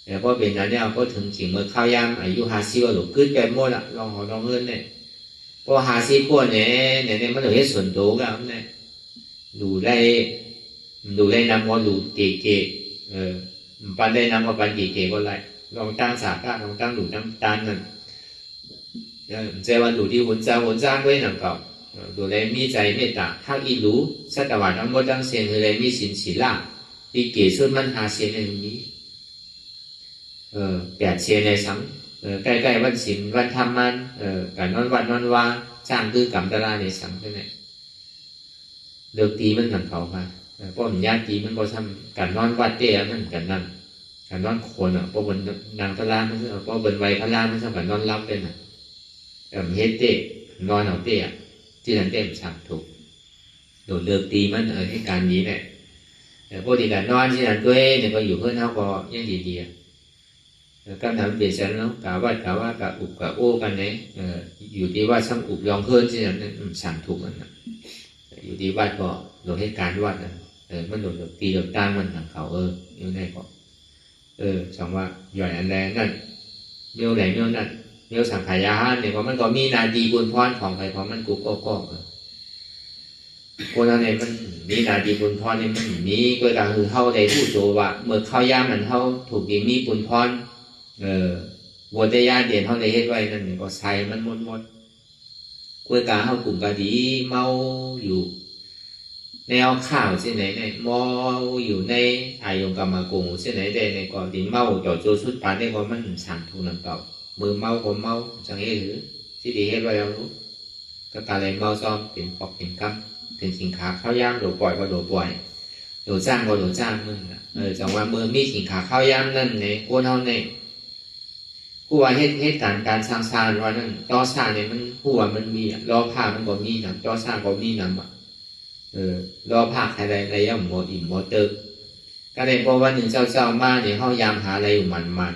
Speaker 1: แต่พอเป็นนั้นเนี่ยก็ถึงขิงเมื่อข้าวยามอายุ50ว่าหลวงขึ้นไปหมดลองหอลองเฮิรนเนี่ยพอ50คนเนี่ยมันหลวงเฮ็ดส่วนโตกันเนี่ยดูได้นำว่าดูเก๋ปันได้นำว่าปันเก๋ก็ไรลองตั้งสาก้าลองตั้งดูตั้งตันนั่นเจ้าวันดูที่หุ่นจ้าไว้หนังเก่าพ ดูแลมีใจเมตตาถ้าอีรู้สัตว์ทั้งหมดทั้งเสียงเลยมีสินสีล่าปีเกศส่วนมันหาเสียงในนี้8 เสียงในสังใกล้ๆวันศีลวันธรรมันการนอนวันนอนวาสร้างคือกรรมตราในสังใช่ไหมเลิกตีมันหนังเขาค่ะเพราะมันญาติมันก็ทำการนอนวัดเตี้ยมันกันนั่นการนอนโคนเพราะบนนางพระรามันเพราะบนใบพระรามันทำการนอนรับเป็นเฮ็ดเต้นอนเอาเตี้ยที่นั่นเต้สั่งถูกโดนเลิกตีมันให้การนี้แหละแต่พวกที่การนอนที่นั่นตัวเองเนี่ยก็อยู่เพื่อนเขาก็ยังดีๆก็ทำเปลี่ยนฉันแล้วกะว่ากะอุบกะโอ้กันเนี่ยอยู่ที่ว่าช่างอุบยองเพื่อนที่นั่นสั่งถูกมันอยู่ที่วัดก็โดนให้การวัดมันโดนตีโดนตั้งมันทางเขาอยู่ในก็สองว่าหย่อยอันแรงนั่นเมี่ยวไหนเมี่ยวนั่นเมี่ยวสังขายาเนี่ยเพราะมันก็มีนาดีบุญพรของใครของมันกูก็คนนั้นเนี่ยมันมีนาดีบุญพรเนี่ยมันมีก็ต่างคือเข้าในผู้โจว่าเมื่อเข้าย่ามันเข้าถูกดีมีบุญพรบัวเตยาเด่นเข้าในเฮ็ดไว้นั่นเนี่ยก็ใส่มันหมดกล้วยกาเข้ากลุ่มกะดีเมาอยู่ในเอาข้าวเส้นไหนเนี่ยมออยู่ในอายงกรรมกงเส้นไหนได้ในก่อนดินเมาจ่อโจสุดปานได้ก็มันสั่งทุนนั่งเก่ามือเมาก็เมาจังเอ๋หรือที่ดีเฮ็ดไว้แล้วรู้ก็การเลยเมาซ้อมเป็นปอกเป็นกำเป็นสินค้าข้าวย่างโดดปล่อยก็โดดปล่อยโดดจ้างก็โดดจ้างนั่นจังว่ามือมีสินค้าข้าวย่างนั่นในโอนเท่าในผู้ว่าเฮ็ดการสร้างว่านั่นต่อสร้างเนี่ยมันผู้ว่ามันมีรอผ้ามันก็มีน้ำต่อสร้างก็มีน้ำรอภาคอะไรอะไรย่อมหมดอิ่มหมดเติมก็เลยเพราะว่าหนึ่งเจ้ามาเนี่ยเขายามหาอะไรอยู่มัน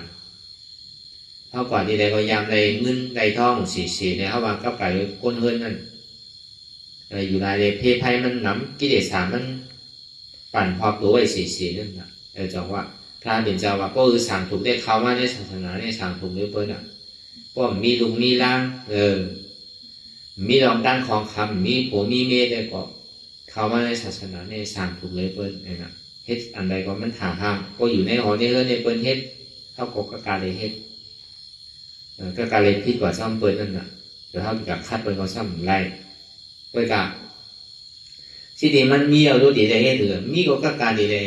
Speaker 1: เท่าก่อนที่ใดก็ยามใดเงินใดทองสีเนี่ยเขาวางกับไก่ก้นเฮือนนั่นอยู่ในเลยเพไพมันน้ำกิเลสมันปั่นพอบตัวไอ้สีนั่นนะจังว่าพระเด่นเจ้าว่าก็คือสั่งถูกได้เข้ามาในศาสนาในสั่งถูกด้วยเปิ้ลก็มีลุงมีล่างมีรองด้านของคำมีผัวมีเมย์ได้ก็เข้ามาในศาสนาในสั่งถูกเลยเปิ้ลเนี่ยนะเฮ็ดอันใดก็มันถามห้ามก็อยู่ในหอในเฮือนในเปิ้ลเฮ็ดเท่ากับการเลยเฮ็ดก็การเลยพิดกว่าซ่อมเปิ้ลนั่นน่ะเดี๋ยวเท่ากับคัดเปิ้ลก็ซ่อมไรเปิ้ลกับที่ดีมันมีเอาดูดีได้เฮ็ดหรือมีก็การดีเลย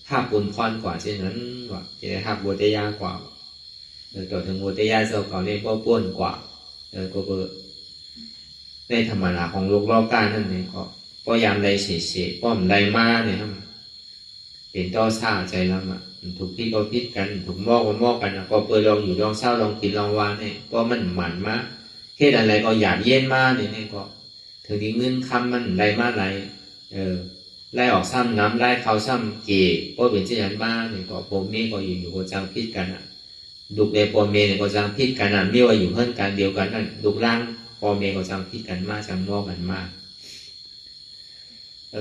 Speaker 1: ถ้าปุนพรกว่าเช่นนั้นว่าจะได้ถ้าบัวเตยากว่าต่อถึงบัวเตยาเจ้าเก่าเนี่ยก็ป้วนกว่าก็ในธรรมดาของโลกรอบการนั่นเองก็ยามใดเสียป้อมใดมาเนี่ยครับเป็นต้อซาใจเราถูกพี่ก็พิดกันถูกมอกก็มอกกันก็เปิดลองอยู่ลองเศร้าลองกินลองวานเนี่ยก็มันหมันมาเฮ็ดอะไรก็อยากเย็นมาเนี่ยก็ถึงที่เงินคำมันไรมาไรไล่ออกซ้ำน้ำไล่เขาซ้ำเกะก็เป็นเช่นนั้นมาเนี่ยก็โปเมก็อยู่ก็จังพิดกันดุกในโปเมเนี่ยก็จังพิดกันไม่ว่าอยู่เพื่อนกันเดียวกันนั่นดุกล่างพอเมย์ก็จังพิดกันมากจังนอกกันมาก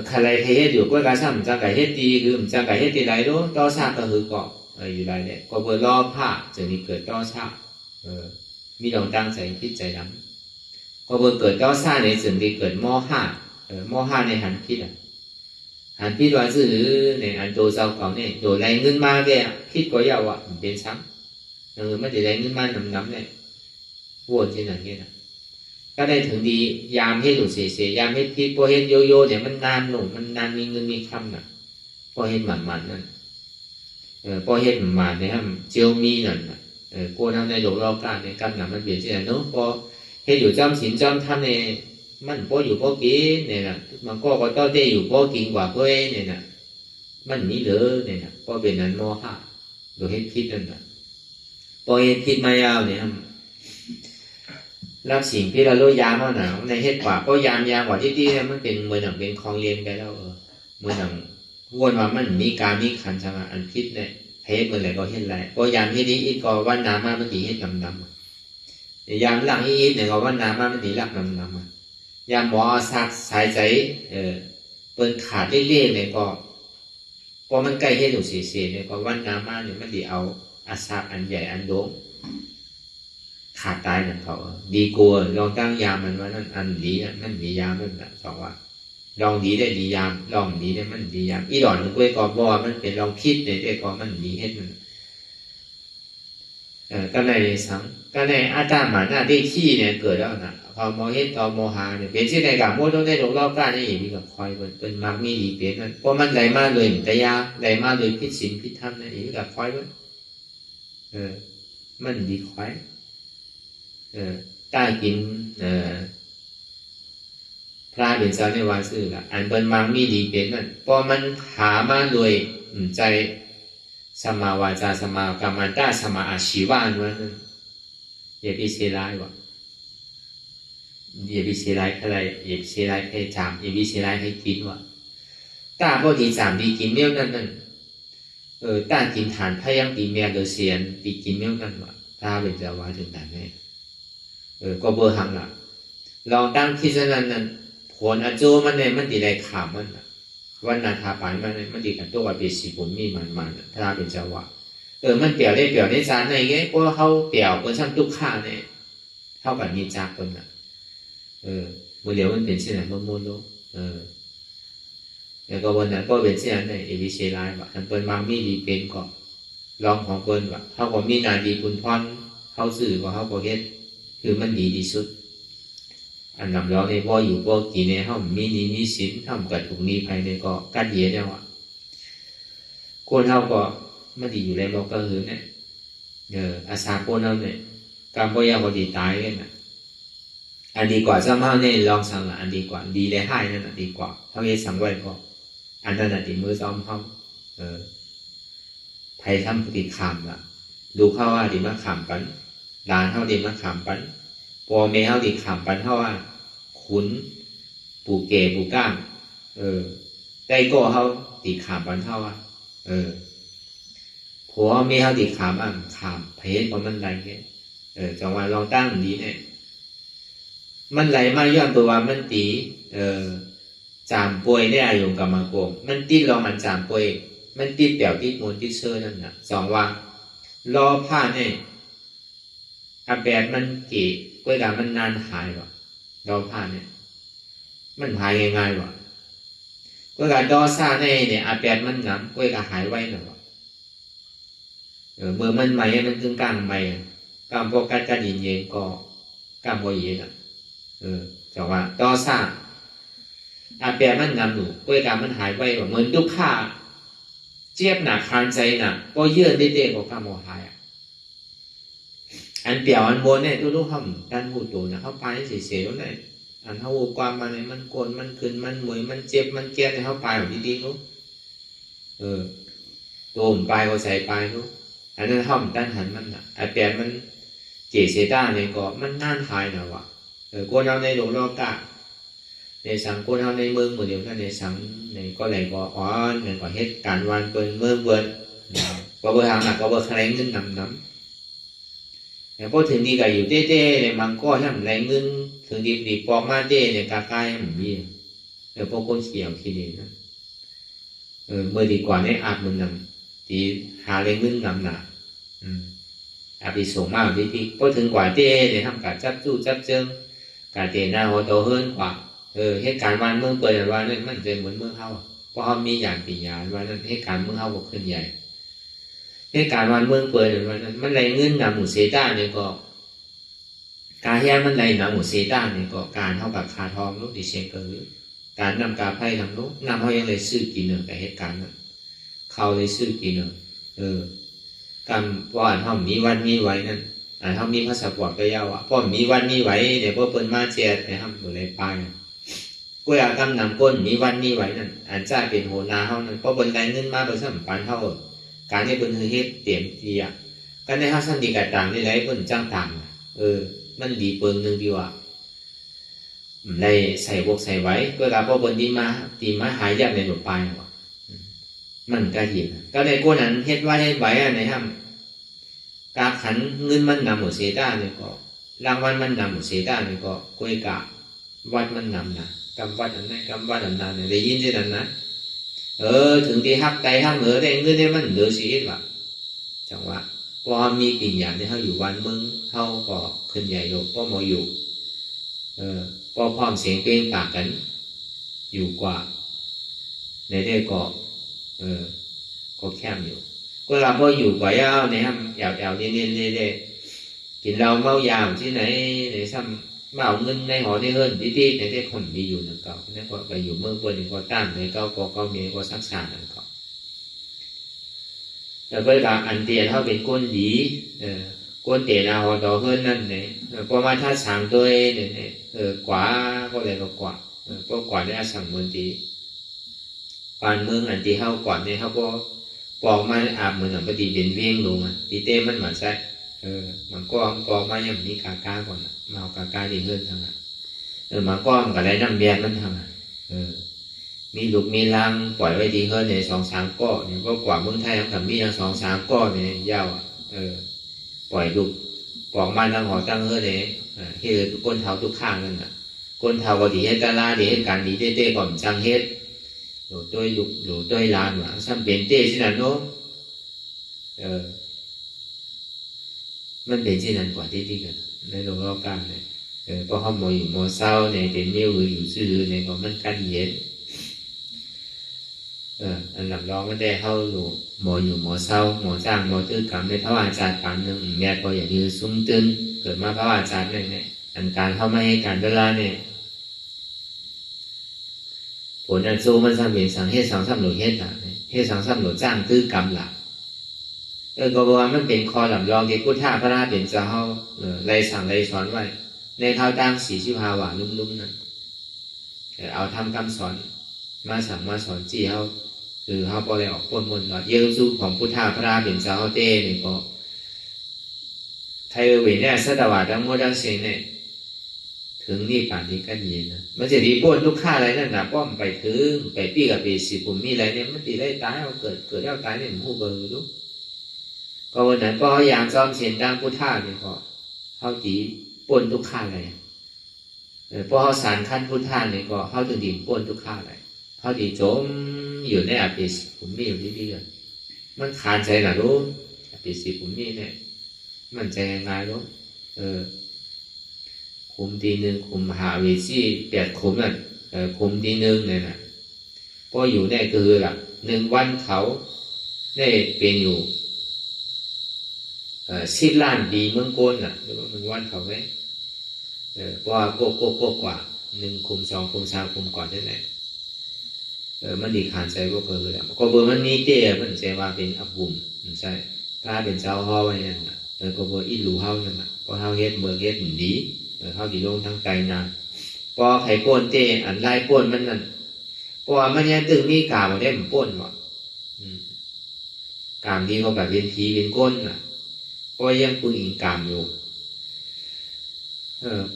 Speaker 1: ใครเฮ็ดอยู่ก็การซ้ำจังไก่เฮ็ดดีคือจังไก่เฮ็ดดีไรรู้ต่อชาก็คือเกาะอยู่ไรเนี่ยก็เบอร์ล่อผ้าจะมีเกิดต่อชามีดองตั้งใจพิดใจดำก็เบอร์เกิดต่อชาในสิ่งที่เกิดหม้อห้าในหันพิดหันพิดว่าซื้อในอันโตเจ้าเก่าเนี่ยโดนแรงเงินมาแกพิดก็ยาวเป็นซ้ำไม่ได้แรงเงินมาน้ำเนี่ยวนที่ไหนเนี่ยก็ได้ถึงดียามให้หลุดเสียยามให้พิดพอเห็นโยโย่เนี่ยมันนานหนุ่มมันนานมีเงินมีคำน่ะพอเห็นหมันนั่นพอเห็นหมันเนี่ยครับเจียวมีนั่นโกนทำในโลกรอบกลางในกำหนักมันเปลี่ยนที่ไหนเนาะพอเห็นอยู่จำศีลจำทำเนี่ยมันพออยู่พอกินเนี่ยนะมันก็ต้องได้อยู่พอกินกว่าเพื่อนเนี่ยนะมันมีเหลือเนี่ยนะพอเป็นนั้นมอห้าโดยเห็นพิดนั่นนะพอเห็นพิดมายาวเนี่ยรับสิ่งที่เราโลยามหนาวในเฮ็ดกว่าก็ยามกว่าที่เนี่ยมันเป็นมือหนังเป็นคลองเรียนไปแล้วมือหนังวนว่ามันมีการมีขันสังอันพิษเนี่ยเฮ็ดมือไหนก็เฮ็ดไรก็ยามที่นี้อีกก็วันน้ำมามันตีเฮ็ดกำนำยามหลังอีกเนี่ยก็วันน้ำมามันตีหลักกำนำยามหมอซักสายใจเปิ้นขาดเรื่อยๆเนี่ยก็พอมันใกล้เฮ็ดอยู่เสียเนี่ยก็วันน้ำมาเนี่ยมันตีเอาอาซักอันใหญ่อันโด่งขาดตายนั่นเขาดีกลัวลองตั้งยามมันว่านั่นอันดีนั่นดียามนั่นแหละสองว่าลองดีได้ดียามลองดีได้มันดียามอีหลอนมันกล้วยกอบว่ามันเป็นลองคิดในได้กอมันดีเฮ็ดมัน ก็ในสังก็ในอาจารย์หมาหน้าที่ขี้เนี่ยเกิดแล้วนะพอโมหิตต่อโมหะเนี่ยเป็นที่ในกับโมต้องได้ลงรอบการนี่มีกับคอยเป็นมักมีดีเปลี่ยนนั่นเพราะมันไหลมาเลยแต่ยาไหลมาเลยพิสินพิธรรมนั่นเองกับคอยมันดีคอยต้ากินพระเป็นเจ้าในวาซื้อละอันเป็นมังมีดีเป็นนั่นพอมันหามาเลยใจสมาวาจาสมากรรมันตาสมาอาชีวะนั่นอย่าไปเสียร้ายวะอย่าไปเสียร้ายอะไรอย่าไปเสียร้ายให้จามอย่าไปเสียร้ายให้กินวะตาพอดีจามดีกินเมี่ยวนั่นตากินฐานพยังตีเมียเดเซียนตีกินเมี่ยวนั่นวะพระเป็นเจ้าว่าถึงแต่ไหนก็เบอร์หังละลองตั้งที่นั้นผลอาจูมันเนี่ยมันดีได้ขามมันวันนาทาปานมันดีกันตัวว่าเป็นสีผมมีมันพระเป็นเจ้าว่ามันเปลี่ยวได้เปลี่ยวในจานในเงี้ยเพราะเขาเปลี่ยวเป็นช่างทุกข้าเนี่ยเท่ากับมีจากคนน่ะเมื่อเดี๋ยวมันเป็นเช่นนั้นมันรู้แล้วก็วันนั้นก็เป็นเช่นนั้นในเอวิเชไลน์ว่าอันเป็นมังมีดีเป็นก็ลองของเปิ้ลว่าเท่ากับมีนาดีคุณพรเข้าสื่อว่าเขาโปรเกตคือมันดีที่สุดอันนำเราในพ่ออยู่พ่อกี่ในห้องมีนี้มีสินทำกับถุงนี้ภายในก็กัดเย็นแล้วอ่ะคนเท่าก็ไม่ดีอยู่ในโลกก็คือเนี่ยอาสาคนเท่าเนี่ยการพ่อยาพอดีตายกันนะอันดีกว่าซ้ำเท่าเนี่ยลองสั่งละอันดีกว่าดีเลยให้นั่นน่ะดีกว่าเท่าเยสั่งไว้ก็อันนั้นน่ะดีมือซ้อมเขาไทยทำปฏิขามละดูเข้าว่าดีมาขามกันดานเท่าดีมาขามกันพอเมเฮาดีขามปันเท่าว่าขุนปูเกปูก้างได้ก็เฮาดีขามปันเท่าว่าผัวเมเฮาดีขามขามเพศของมันไหลเนี่ยจังหวะลองตั้งดีเนี่ยมันไหลมาย้อนตัวว่ามันตีจามป่วยได้อายุกับมาโกงมันติดลองมันจามป่วยมันติดเปี่ยวติดมูลติดเชื้อนั่นน่ะสองว่ารอผ้าเนี่ยอาแปดมันกี่กล้วยด่างมันนานหายวะดอผ้าเนี่ยมันหายง่ายๆวะกล้วยด่างดอซ่าเนี่ยอาแปดมันหนำกล้วยด่างหายไว้หน่อยวะเมื่อมันใหม่มันถึงกลางใหม่กลางพวกกัดกันเย็นๆก็กลางพอเย็นอ่ะจังว่าดอซ่าอาแปดมันหนำหนูกล้วยด่างมันหายไว้วะเหมือนทุกข้าเจี๊ยบหนักคานใจหนักก็เยื่อเด็กๆของกลางโมหายอันเปี่ยวอันบนเนี่ยทุกๆห้องด้านหูตูนะเข้าไปเสียๆแล้วเนี่ยอันเท่าความมันเนี่ยมันโกนมันขึ้นมันมวยมันเจ็บมันแก้ในเข้าไปแบบดีๆนู้ตัวผมไปก็ใส่ไปนู้อันนั้นห้องด้านหันมันอ่ะไอแปดมันเจเซต้าเนี่ยก็มันน่านหายหน่อยวะโกนเอาในหลวงโลกะในสังโกนเอาในเมืองเหมือนเดียวกันในสังในก็ไหลก็อ๋อในก็เฮ็ดการวันเปิดเมืองเปิดก็เบอร์ทางหนักก็เบอร์คะแนนเงินน้ำพอถึงดีก็อยู่เต้ๆเนี่ยมันก็ทำแรงเงินถึงดีปอกมาเต้เนี่ยกากายมันมีพวกคนเขียวขี้ดีนะเมื่อดีกว่าเนี่ยอาบมันนำตีหาแรงเงินนำหนาอาบิส่งมาดีที่พอถึงกว่าเต้เนี่ยทำการจับจู้จับเจิงการเต้หน้าหัวโตเฮิร์นกว่าเหตุการณ์วันเมืองเปิดวันนั้นมันจะเหมือนเมืองเฮาเพราะเขามีอย่างปีญาวันนั้นเหตุการณ์เมืองเฮาก็ขึ้นใหญ่ในการวันเมืองเปิดวันนั้นมันไหลเงินนำหมู่เซต้าเนี่ยก็การที่มันไหลนำหมู่เซต้าเนี่ยก็การเท่ากับคาทองลูกดิเชนก็คือการนำกาไพ่ทำลูกนำเขายังเลยซื้อกินแต่เหตุการณ์นั้นเขาเลยซื้อกินการว่าเขามีวันมีไว้นั่นเขามีพาสปอร์ตก็ยาวอ่ะพอมีวันมีไว้เดี๋ยวพอเปิดมาเจ็ดเนี่ยทำตัวอะไรไปก็อยากทำนำก้นมีวันมีไว้นั่นอันจ่าเป็นโหนาเขานั่นเพราะบนไหลเงินมาเป็นสัมพันธ์เขาการที่เป็นเฮ็ดเตรียมทีอ่ะการในห้าสั้นดีกับต่างในไรเป็นจ้างต่างมันดีเปิงหนึ่งดีว่าในใส่บวกใส่ไว้ก็การพอบนดีมาหายยากในหลุดไปว่ะมันก็เห็นก็ในก้นนั้นเฮ็ดไว้ให้ไว้ในห้ามการขันเงินมันนำหมดเซต้าเนี่ยก็รางวัลมันนำหมดเซต้าเนี่ยก็กล้วยกะวัดมันนำนะกำวัดอันนั้นกำวัดอันนั้นเนี่ยได้ยินได้นั้นนะถึงที่ฮักใจฮักได้เงินได้มันเหลือชีวิตว่ะจังหวะพอมีปิ่นอย่างที่เขาอยู่วันมึงเขาก็ขึ้นใหญ่โยกก็มาอยู่พอพร้อมเสียงเพลงปากกันอยู่กว่าในได้ก็แคบอยู่
Speaker 3: ก็เราก็อยู่ก่อยเนี่ยครับแอวเนี่ยกินเราเมายาที่ไหนในซ้ำเมาเงินในหอได้เฮิรนที่ในได้คนมีอยู่นั่นก็นั่นก็ไปอยู่เมืองบนก็ตั้งในก็มีก็สักษานั่นก็แต่เวลาอันเตียนเขาเป็นก้นดีก้นเตียนเอาต่อเฮิรนนั่นเนี่ยพอมาถ้าสั่งตัวเนี่ยกว่าก็เลยก็กว่าได้สั่งเมืองดีปานเมืองอันที่เขาก่อนเนี่ยเขาก็ปอกมาอาบเหมือนกับปฏิเป็นเวียงลงตีเต้มันเหมือนใช่มันก็ปอกมาอย่างนี้กากาก่อนมาเอากากาดีเฮิรนทั้งนั้นมันก็มันก็ได้น้ำแดงมันทั้งนั้นมีลูกมีรังปล่อยไว้ดีเฮิรนใน2-3ก้อเนี่ยก็กว่าเมืองไทยทั้งมีอย่าง2-3ก้อเนี่ยยาวปล่อยลูกปอกมาทั้งหอตั้งเฮิรนเนี่ยที่ทุกคนเท้าทุกข้างนั่นน่ะคนเท้าก็ดีเฮ็ดตาลาดีเฮ็ดการดีเต้ก่อนจังเฮ็ดหลูด้วยลูกหลูด้วยลานว่ะซ้ำเป็นเต้ที่นั่นโน้มันเป็นที่นั่นกว่าที่กันในโลกกลางเนี่ยเพราะเขาโมอยู่โมเศร้าเนี่ยเป็นเมียวอยู่ซื่อเนี่ยก็มันกันเย็นอันหลับร้องไม่ได้เข้าอยู่โมอยู่โมเศร้าโมสร้างโมตื้อกรรมในพระวาจาการหนึ่งแม่ก็อย่ายืนซุ้มตึงเกิดมาพระวาจาเนี่ยอันการเข้าไม่ให้การเวลาเนี่ยผลอันสู้มันสร้างเป็นสังเหตุสังสามหลุดเหตุเหตุสังสามหลุดจ้างตื้อกรรมหลักก็บอกว่ามันเป็นคอหลับรองที่พุทธะพระราเป็นเจ้าเขาไล่สั่งไล่สอนไว้ในเท้าตั้ง45 ว่าลุ่มๆนั่นเอาทำคำสอนมาสั่งมาสอนจี้เขาคือเขาก็เลยออกปนมนต์เยอะสู้ของพุทธะพระราเป็นเจ้าเขาเต้เนี่ยก็ไทยเวเนี่ยสัตวาทั้งหมดทั้งสิ้นเนี่ยถึงนี่ป่านนี้ก็ดีนะมันจะดีป้นทุกข้าอะไรนั่นนะป้อมไปถึงไปปี้กับปีสิผมมีอะไรเนี่ยมันตีได้ตายเอาเกิดแล้วตายเนี่ยหูเบอร์ลูกก็วันนั้นก็อย่างซ้อมเสียนดังพุทธะเนี่ยก็เขาตีป้นทุกข้าอะไรเพราะเขาสารขั้นพุทธะเนี่ยก็เขาถึงดีป้นทุกข้าอะไรเขาตีโจมอยู่ในอภิสิผมมีอยู่ที่กันมันขาดใจหน่ะรู้อภิสิผมมีเนี่ยมันใจง่ายรู้คุมทีหนึ่งคุมหาวิชี8 คุมนั่นคุมทีหนึ่งเนี่ยนะก็อยู่ได้คือหลัก1 วันเขาได้เป็นอยู่10 ล้านปีเมืองโกนน่ะหรือว่า1 วันเขาไหมว่าโกกว่า1 คุม 2 คุม 3 คุมก่อนได้ไหนมันดีขานใจก็เบอร์แล้วก็เบอร์มันมีเต้มันใจว่าเป็นอับบุ่มใช่ถ้าเป็นเจ้าห่อไว้นั่นน่ะก็เบอร์อิลูเฮานั่นน่ะก็เฮาเฮ็ดเบอร์เฮ็ดดีเขาดีลงทั้งใจนะพอไข่ป้นเต้อันไล่ป้นมันนั่นเพราะว่ามันยังตึงมีกามมาได้มันป้นวะกามที่เขาแบบเป็นผีเป็นก้นน่ะเพราะยังปุ้งอิงกามอยู่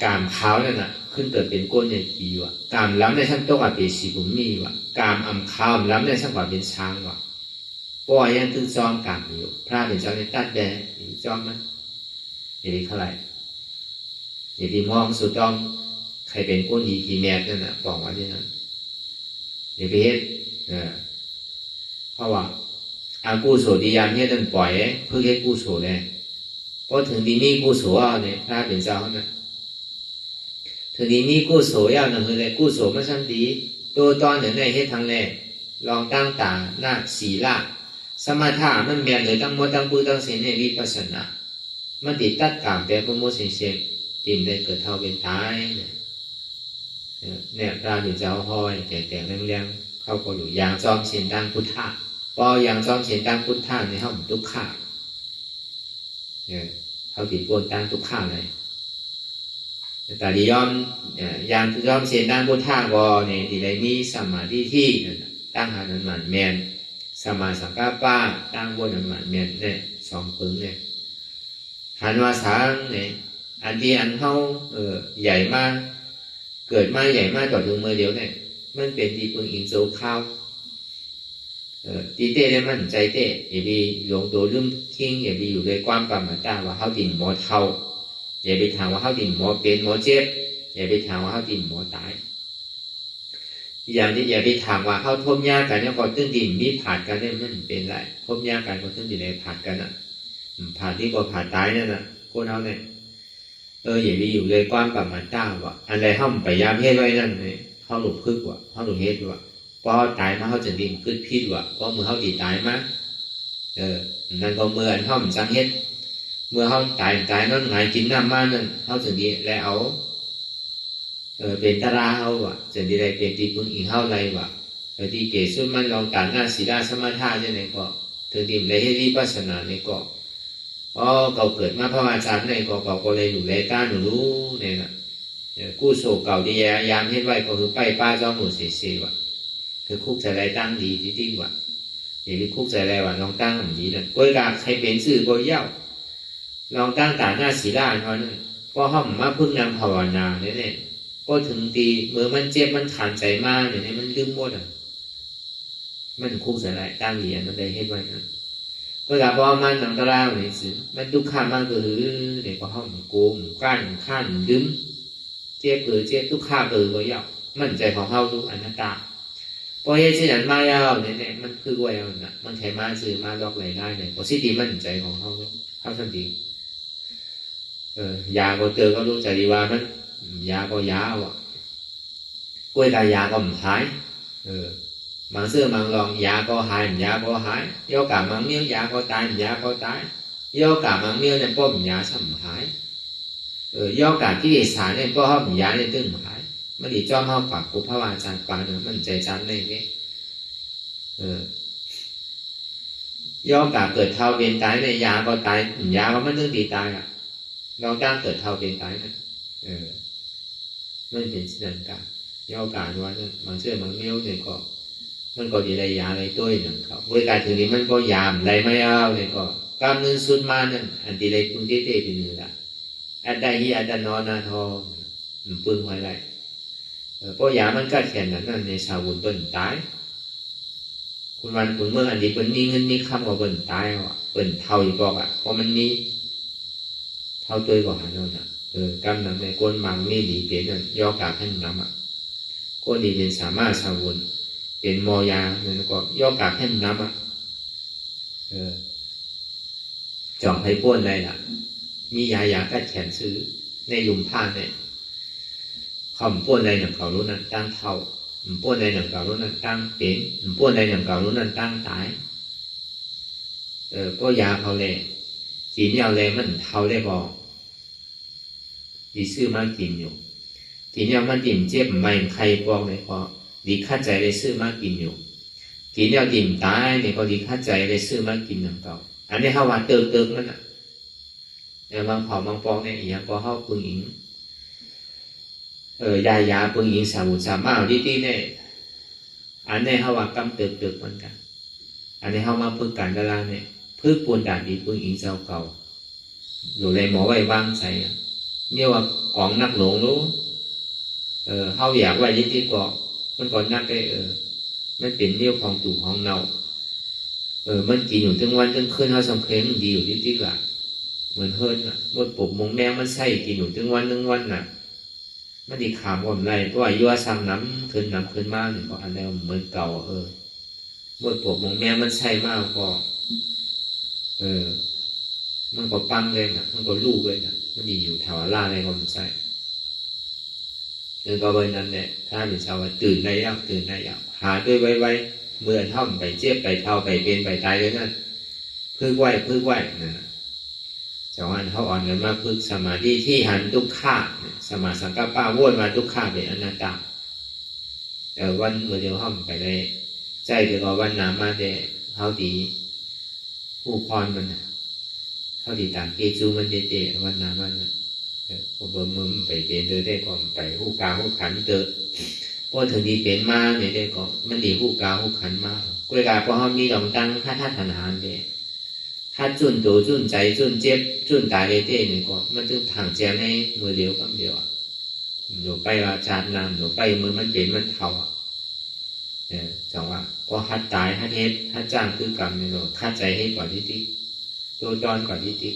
Speaker 3: กามขาวนั่นน่ะขึ้นเกิดเป็นก้นอย่างผีวะกามล้ำในชั้นโต๊ะอาเปสีผมมีวะกามอ่ำขาวล้ำในชั้นกว่าเป็นช้างวะเพราะว่ายังตึงจอมกามอยู่พระเป็นเจ้าในตัดแดงจอมมันอย่างนี้เท่าไหร่อย่าไปมองสุดต้องใครเป็นก้นดีทีแม็กนั่นน่ะบอกว่าที่นั่นอย่าไปเฮ็ดเพราะว่าอากูโสดียามเนี่ยนั่นปล่อยเพื่อเฮ็ดกูโสเลยเพราะถึงที่นี่กูโสเอาเนี่ยพระเป็นเจ้านั่นถึงที่นี่กูโสเอานั่นคืออะไรกูโสมันสั้นดีตัวตอนหนึ่งในเฮ็ดทางแรกลองตั้งตาหน้าศีละสมาธิมันแม่นเลยตั้งหมดตั้งปื้ตั้งเสียในวิปัสสนามันติดตัดกามแปลพโมเสียติมได้เกิดเท่าเป็นตายเนี่ยพระเป็นเจ้าห้อยแต่เรื่องเข้าก็อยู่อย่างซ้อมเสียนดังพุทธะพออย่างซ้อมเสียนดังพุทธะในห้องทุกข้าเขาติดปนดังทุกข้าเลยแต่ดิยอมอย่างซ้อมเสียนดังพุทธะก็เนี่ยที่ได้มีสมาธิที่ตั้งหานันหมันแมนสมาสังกัปปะตั้งบนนันหมันแมนเนี่ย2 ปึงเนี่ยหันวาสางเนี่ยอันที่อันเขาใหญ่มากเกิดมาใหญ่มากต่อถึงเมื่อเดียวเนี่ยมันเป็นที่พึ่งอิงโซข้าวตีเต้ได้มันใจเต้อย่าไปหลงตัวลืมทิ้งอย่าไปอยู่ในความประมาทว่าเขาติ่มหมอเท่าอย่าไปถามว่าเขาติ่มหมอเป็นหมอเจ็บอย่าไปถามว่าเขาติ่มหมอตายอย่างนี้อย่าไปถามว่าเขาทบยากันเนี่ยพอตึ้งดินมีผ่านกันเนี่ยมันเป็นไรทบยากันพอตึ้งดินในผ่านกันอ่ะผ่านที่พอผ่านตายนั่นน่ะคนเขาเนี่ยอย่าไปอยู่เลยความประมาทว่ะอะไรห้ามไปยามเฮ็ดไว้นั่นเลยเขาหลุดพึกว่ะเขาหลุดเฮ็ดว่ะพอตายมาเขาจะดิ้นขึ้นพิษว่ะเพราะมือเขาดีตายมา นั่นก็เมื่อเขามันสังเฮ็ดเมื่อเขาตายนั่นไงกินน้ำมานั่นเขาถึงดีแล้วเอาเป็นตาราเขาว่ะถึงดีได้เป็นที่พึ่งอิงเขาไรว่ะที่เกศสุดมันลองการหน้าศีลาสมาทานเนี่ยก็ถึงดีเลยให้วิปัสสนาเนี่ยก็เขาเกิดมาพระอาจารย์เนี่ยก็เลยอยู่เลยต้านหนูรู้เนี่ยนะกู้โศกเก่าที่ยามเฮ็ดไว้ก็คือไปป้าเจ้าหมูเสียว่ะคือคุกใจไรตั้งดีที่ว่ะอย่างที่คุกใจไรว่ะลองตั้งแบบนี้นั่นก้อยกาใครเป็นสื่อก้อยเย้าลองตั้งการหน้าศีลาเท่านั้นก็ห้องมาพึ่งนำภาวนาเนี่ยก็ถึงตีเมื่อมันเจ็บมันขันใจมากเนี่ยมันลืมหมดอ่ะมันคุกใจไรตั้งเหรียญมันได้เฮ็ดไว้นั่นก็ลาพอมันหนังตะลาวเนี่ยสิมันทุกข์มากก็คือเนี่ยก็ห้องโกงกั้นขั้นดึงเจ็บเจ็บทุกข์ก็เย้ามันใจของเขาทุกอนัตตาพอเห็นสิ่งนั้นมาแล้วเนี่ยมันคือว่าอย่างนั้นมันแค่มาซื้อมาลอกไหลได้เนี่ยพอสิ่งที่มันใจของเขาทันทียาก็เจอก็รู้ใจดีว่ามันยาก็ยาว่ะกล้วยกายาก็ไม่หายมังเสื้อมังลองยาก็หายยาก็หายโยกะมังเมี้ยวยาก็ตายยาก็ตายโยกะมังเมี้ยวเนี่ยป้อมยาซ้ำหายโยกะที่สารเนี่ยป้อมยาเนี่ยตึ้งหายมันดีจ้อมเข้าปากกุพระวาจารย์ปากเนี่ยมันใจจันเลยเนี่ยย่อกาเกิดเท่าเป็นตายในยาก็ตายยาก็มันตึ้งตีตายอ่ะเราตั้งเกิดเท่าเป็นตายนะมันเป็นสิ่งนั้นย่อกาว่านั่นบางเชื่อมันเมี้ยวเนี่ยก็มันก็ดีได้ยาอะไรด้วยนั่นครับบริการถึงนี้มันก็ยามอะไรไม่เอาเลยก็กำเนิดสุดมานั่นอันที่ได้พึ่งเต้เป็นเนื้อละอันใดที่อันนอนนาทอพึ่งไว้ไรเพราะยามันก็แข็งนั่นในชาวบุญเปิ่นตายคุณวันคุณเมื่ออันนี้เปิ่นมีเงินมีคำกว่าเปิ่นตายอ่ะเปิ่นเท่าอีกบอกอ่ะเพราะมันมีเท่าตัวกว่านั่นน่ะกำลังในก้นมังมีดีเปลี่ยนย่อกาขึ้นน้ำอ่ะก้นดีเป็นสามารถชาวบุญเป็นมอยาเนี่ยก็ย่อกาขึ้นน้ำอ่ะจ่องให้ป้วนได้ล่ะมียากัดแขนซื้อในหลุมผ้าเนี่ยคำป้วนในหนังเก่ารุ่นนั้นตั้งเท่าป้วนในหนังเก่ารุ่นนั้นตั้งเป็นป้วนในหนังเก่ารุ่นนั้นตั้งตายก็ยาเขาเลยจีนยาวเลยมันเท่าได้บอกดีซื้อมากินอยู่จีนยาวมันดิ่มเจ็บไม่ใครบอกเลยพอดีคัดใจเลยซื้อมากินอยู่จีนยาวดิ่มตายเนี่ยก็ดีคัดใจเลยซื้อมากินหนังเก่าอันนี้เขาว่าเติมนั่นน่ะบางเผ่าบางปองเนี่ยอย่างก็เขาปึงอิงยาปึงอิงสามุสามารถดีเนี่ยอันนี้เขาว่ากำเติมเหมือนกันอันนี้เขามาพึ่งการดาราเนี่ยพึ่งปูนด่านดีปึงอิงเจ้าเก่าอยู่ในหมอไว้วางใส่เนี่ยว่าของนักหลงรู้เขาอยากไว้ที่เกาะมันก่อนนักได้มันเป็นเนี่ยของตู่ของเนามันกินอยู่ทั้งวันทั้งคืนเขาสำคัญดีอยู่ที่ละเหมือนเฮิร์นน่ะมดปบมงแมงมันใส่กินอยู่ทั้งวันน่ะมันดีขามผมไรเพราะว่ายั่วซ้ำน้ำขึ้นมากเนี่ยก็อันนี้เหมือนเก่ามดปบมงแมงมันใส่มากก็มันก็ปั้งเลยน่ะมันก็ลูกเลยน่ะมันดีอยู่แถวล่าอะไรก็มันใส่ก็เบอร์นั้นเนี่ยถ้าเป็นชาวตื่นได้ยากหาด้วยไว้เมื่อท่อมไปเจ็บไปเท่าไปเป็นไปตายเลยนั่นพึ่งไหวนั่นจังหวะเขาอ่อนกันมาพึ่งสมาธิที่หันทุกข้าสมาสังกัปปะวนมาทุกข้าเป็นอนัตตาวันเมื่อเดียวห้อมไปได้ใจเดี๋ยววันน้ำมาแต่เขาดีผู้พรมันเขาดีต่างเกจูมันเตะวันน้ำมันพอเบิ่มมึงไปเป็นเดินได้ก่อนไปผู้กาผู้ขันเตอพอถึงดีเป็นมาเนี่ยได้ก่อนมันดีผู้กาผู้ขันมากุยกาพอเขามีดองตั้งถ้าฐานานเนี่ยถ้าจุนตัวจุนใจจุนเจ็บจุนตายเลยเต้เนี่ยก็มันต้องถังแจมในมือเดียวกับเดียวหนูไปว่าชาตินานหนูไปมือมันเป็นมันเท่าจังว่าพอฮัดตายฮัดเฮ็ดฮัดจ้างคือกรรมเนี่ยเราคัดใจให้ก่อนที่ติ๊กตัวจอนก่อนที่ติ๊ก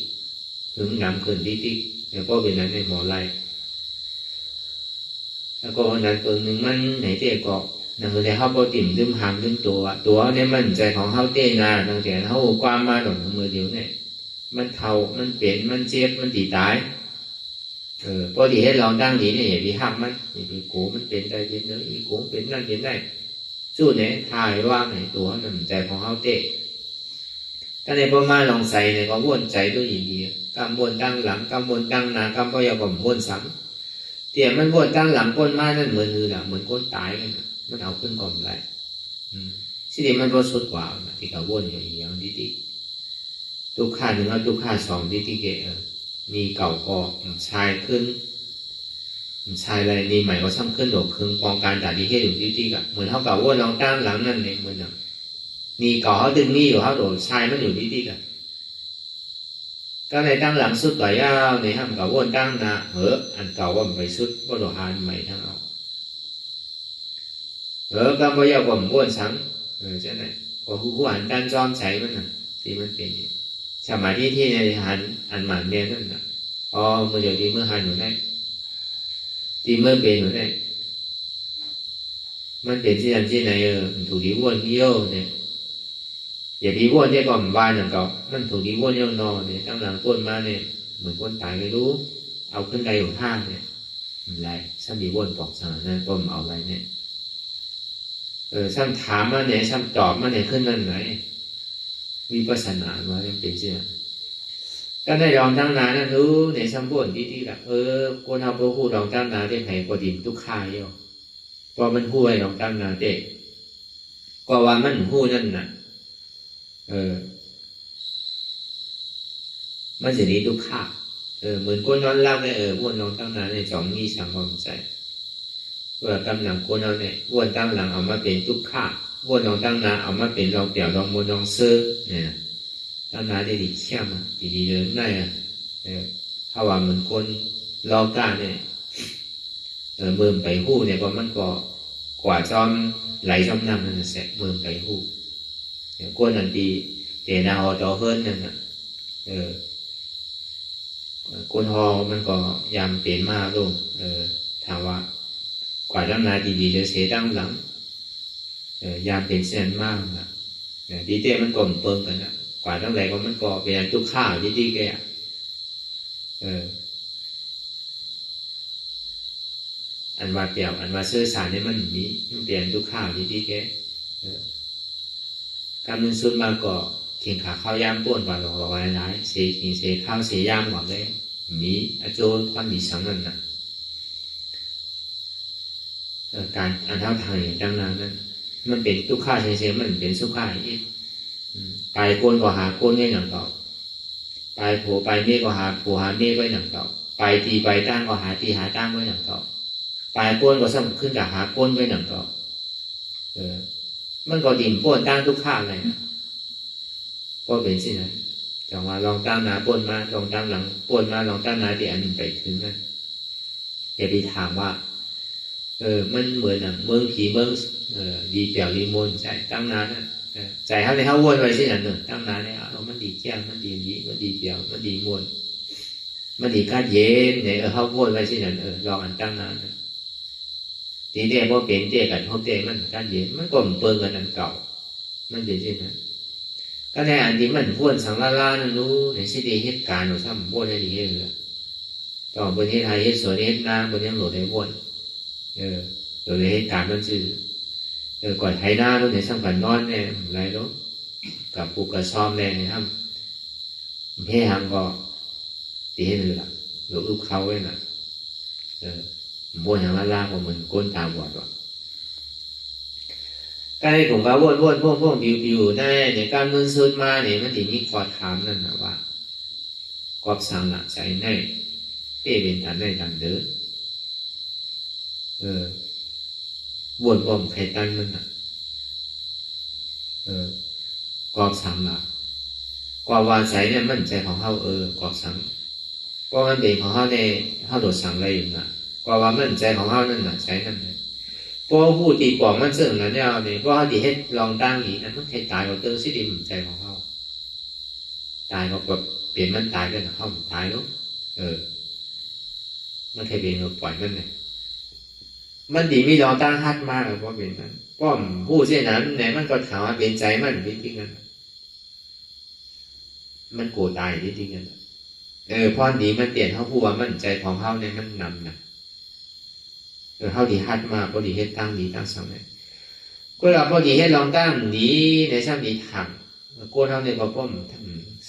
Speaker 3: ถึงนำขึ้นที่ติ๊กแล้วก็เป็นนั้นในหมอไล่แล้วก็นั้นตัวหนึ่งมันไหนเตะเกาะนั่นคือเขาพอติ่มดึมหามดึมตัวเนี่ยมันใจของเขาเต้นาตั้งแต่เขาความมาหลงมือเดียวเนี่ยมันเท่ามันเป็นมันเจ็บมันตีตายพอดีให้เราตั้งดีเนี่ยอย่าไปห้ามมันอย่าไปโกมันเป็นใจเป็นเนื้ออีโกเป็นนั่นเป็นได้สู้เนี่ยทายว่าไหนตัวนั่นใจของเขาเตะ ก็ในประมาณลองใส่เนี่ยก็วนใจตัวอย่างนี้กำวนตั้งหลังกำวนตั้งหน้ากำพยาบาวนซ้ำเตี่ยมันวนตั้งหลังก้นมานั่นเหมือนคือละเหมือนก้นตายเลยนะมันเอาขึ้นก่อนได้สิ่งนี้มันรู้สุดกว่าที่เขาวนอย่างที่ที่ทุกข้าหนึ่งแล้วทุกข้าสองที่ที่เกมีเก่าก็ชายขึ้นชายอะไรนี่ใหม่ก็ซ้ำขึ้นหลบคึงปองการด่าที่ให้อยู่ที่ที่กับเหมือนเขาเก่าวนลองตั้งหลังนั่นเองเหมือนอย่างนี่เก่าเขาดึงนี่อยู่เขาโดดชายมันอยู่ที่ที่กับก็ในตั้งหลังสุดต่อยาวในห้ามเก่าวนตั้งนะอันเก่าว่าไปสุดว่าโดดหานใหม่ทั้งเอาก็ไม่ยาวว่าวนซ้ำใช่ไหมพอผู้อ่านการจอมใช้มันน่ะที่มันเป็นสมัยที่ในหันอันหมันเมียนั่นน่ะเมื่อเดี๋ยวที่เมื่อหันหนูได้ที่เมื่อเป็นหนูได้มันเป็นที่นั่นที่ไหนถูกดีวนเยี่ยวเนี่ยอย่าดีวนที่ก่อนบ้านอย่างเก่ามันถูกดีวนเยี่ยวนอนเนี่ยตั้งหลังก้นมาเนี่ยเหมือนก้นตายไม่รู้เอาขึ้นไกลของท่าเนี่ยไรซ้ำดีวนปอกสารนั่นต้มเอาไรเนี่ยซ้ำถามมาเนี่ยซ้ำตอบมาเนี่ยขึ้นนั่นไหนวิปัสสนาว่าเป็นเช่นนั้นก็ได้ลองตั้งนานนะรู้ในซ้ำบ่นที่ละคนเอาพูดลองตั้งนานที่ไหนก็ดินทุกข่ายอยู่พอมันพูดให้ลองตั้งนานเด็กก็ว่ามันพูดนั่นน่ะมันจะนี้ทุกข่าเหมือนคนนอนเล่าเนี่ยพูดลองตั้งนานในสองมีสังความใจว่ากำลังคนเราเนี่ยวนตั้งหลังเอามาเป็นทุกข่าวนลองตั้งนานเอามาเป็นลองเปี่ยวลองมนลองเสื้อเนี่ยตั้งนานได้ดีเข้มดีเดินได้ถ้าว่าเหมือนคนรอก้าเนี่ยเบิ่มไปหู้เนี่ยก็มันก็กว่าจอมไหลจอมน้ำนั่นแสบเบิ่มไปหู้คนนั่นดีเจนาฮอต่อเฮิร์นนั่นน่ะคนฮอมันก็ยามเปลี่ยนมาลงถามว่ากว่าตั้งนานดีๆจะเสียตั้งหลังยามเป็นเส้นมากนะดีเต้มันก็เปิงกันนะกว่าตั้งแต่ก็มันก็เป็นทุกข้าวที่แกอันว่าเปรียบอันว่าซื้อสารเนี่ยมันมีเปลี่ยนทุกข้าวที่แกการมันซุนมาก็เขียงขาข้าวยามป้วนกว่าหลอกหลายเสียขิงเสียข้าวเสียยามหมดเลยมีอโจนควันมีสังนั่นนะการอันเท่าทางอย่างจังนั้นนั่นมันเป็นทุกข้าเฉยๆมันเป็นสุขาอีกไปโกนก็หาโกนให้หนังเก่าไปผัวไปเมียก็หาผัวหาเมียไว้หนังเก่าไปตีไปตั้งก็หาตีหาตั้งไว้หนังเก่าไปโกนก็ซ้ำขึ้นกับหาโกนไว้หนังเก่ามันก็ดิ่มป้นตั้งทุกข้าเลยนะก็เป็นสินะจังว่าลองตั้งหนาป้นมาลองตั้งหลังป้นมาลองตั้งหนาที่อันหนึ่งไปถึงนั่นอย่าไปถามว่ามันเหมือนเมืองผีเมืองดีเปล่าดีมนใช่ตั้งนานนะใจเขาในเขาวนไว้สินั่นหนึ่งตั้งนานเนี่ยมันดีแก้วมันดีนี้มันดีเปล่ามันดีมนมันดีคาดเย็นเนี่ยเขาวนไว้สินั่นลองอันตั้งนานทีเดียวพอเปลี่ยนเจกันเขาเจมันคาดเย็นมันก็เปิงกันอันเก่ามันเป็นสินั่นก็ในอันที่มันวนสังลาลานั่นรู้ในสิเดเหตุการณ์เราทำวนได้ดีเลยต่อบนที่ไทยเหตุสวนเหตุนาบนยังหลดในวนโดยเหตุการณ์มันจืดก่อนไทยหน้าตรงไหนสำคัญนอนเนี่ยอะไรรู้กับปลูกกระซ้อมแดงนะครับเพ่หังก็ตีให้เลยล่ะหรือลูกเขาไว้น่ะบนอย่างล่าของมันก้นตาบอดว่ะก็ให้ผมก็วนพวกบิวได้ในการมือซื้อมาเนี่ยมันถึงมีขอถามนั่นนะว่ากอบสังหลักใจในเป็นฐานในดังเดินวนบ่มไข่ตันมันกอบสังหลักกว่าวาใจเนี่ยมันใจของเขากอบสังก็มันเป็นของเขาในเขาโดดสังอะไรอยู่นะกว่ามันใจของเขานั่นน่ะใจนั่นเลยเพราะผู้ตีปองมันเสื่อมแล้วเนี่ยเพราะเขาตีให้ลองตั้งอีกนั้นมันใครตายก็เติมสิดิมใจของเขาตายก็แบบเปลี่ยนมันตายกันเขาตายแล้วมันใครเป็นเราปล่อยมันเลยมันดีมีลองตั้งฮัดมากเลยเพราะเป็นนั้นป้อมผู้เช่นนั้นเนี่ยมันก็ถามว่าเป็นใจมันจริงๆกันมันโกรธตายจริงๆกันพอดีมันเปลี่ยนเขาพูดว่ามันใจของเขาเนี่ยมันนำนะเขาดีฮัดมาพอดีเฮ็ดตั้งดีตั้งสองเลยก็เราพอดีเฮ็ดลองตั้งนี้ในช่างดีถัง โกนเท่านี้ก็ป้อม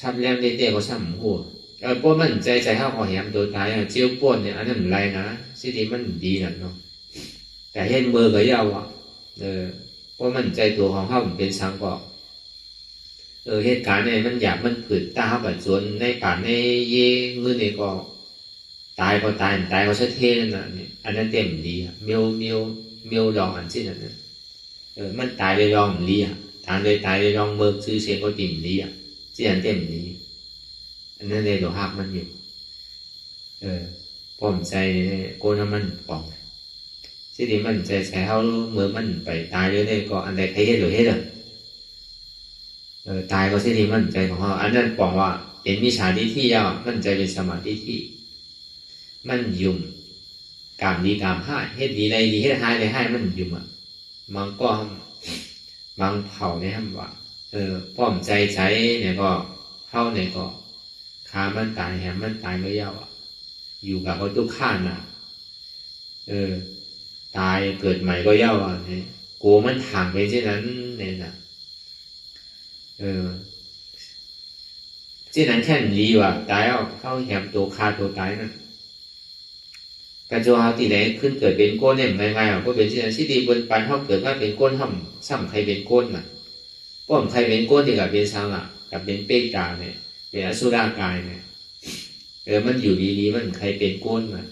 Speaker 3: ซ้ำแรงเด็กๆก็ซ้ำหัวป้อมมันใจเข้าขอแหมตัวตายเจียวป้นเนี่ยอันนั้นไรนะสิ่งที่มันดีนั่นเนาะแต่เห็นมือก็ยาวป้อมมันใจตัวของเขาเป็นสังกอกเหตุการณ์เนี่ยมันอยากมันผืดตาเขาแบบจนในป่านในเย่เงินเนี่ยก็ตายก็เสถียรนั่นน่ะเนี่ยอันนั้นเต็มดีเมียวลองอันสิ้นนั่นน่ะมันตายเลยลองดีทางเลยตายเลยลองเบิกซื้อเสียก็ติ่มดีสิ้นอันเต็มดีอันนั้นเลยตัวหักมันอยู่ป้อมใจโกนมันป่องสิ่งที่มันใจเขาเมื่อมันไปตายเลยเนี่ยก็อันใดใครเห็นหรือเห็นตายก็สิ่งที่มันใจของเขาอันนั้นป่องว่าเป็นมิจฉาทิฏฐิยาวมันใจเป็นสมาธิที่มันยุ่มกามดีกามให้เฮ็ดดีในดีเฮ็ดให้ในให้มันยุ่มมันก็มันเผาในห้ามว่าป้อมใจเนี่ยก็เข้าเนี่ยก็ขามันตายแหมมันตายไม่ยาวอยู่กับทุกข้าน่ะตายเกิดใหม่ก็ยาวเนี่ยกูมันห่างไปเช่นนั้นเนี่ยนะเช่นนั้นแค่ดีว่ะตายเข้าแหมตัวคาตัวตายนั่นการโจหาตีไหนขึ้นเกิดเป็นก้นเนี่ยง่ายๆก็เป็นเช่นนั้นที่ดีบนปันเขาเกิดว่าเป็นก้นห่ำซ้ำใครเป็นก้นน่ะป้อมใครเป็นก้นที่กับเป็นสังกับเป็นเป๊กตาเนี่ยเป็นอสุรากายเนี่ยมันอยู่ดีๆมันใครเป็นก้นน่ะ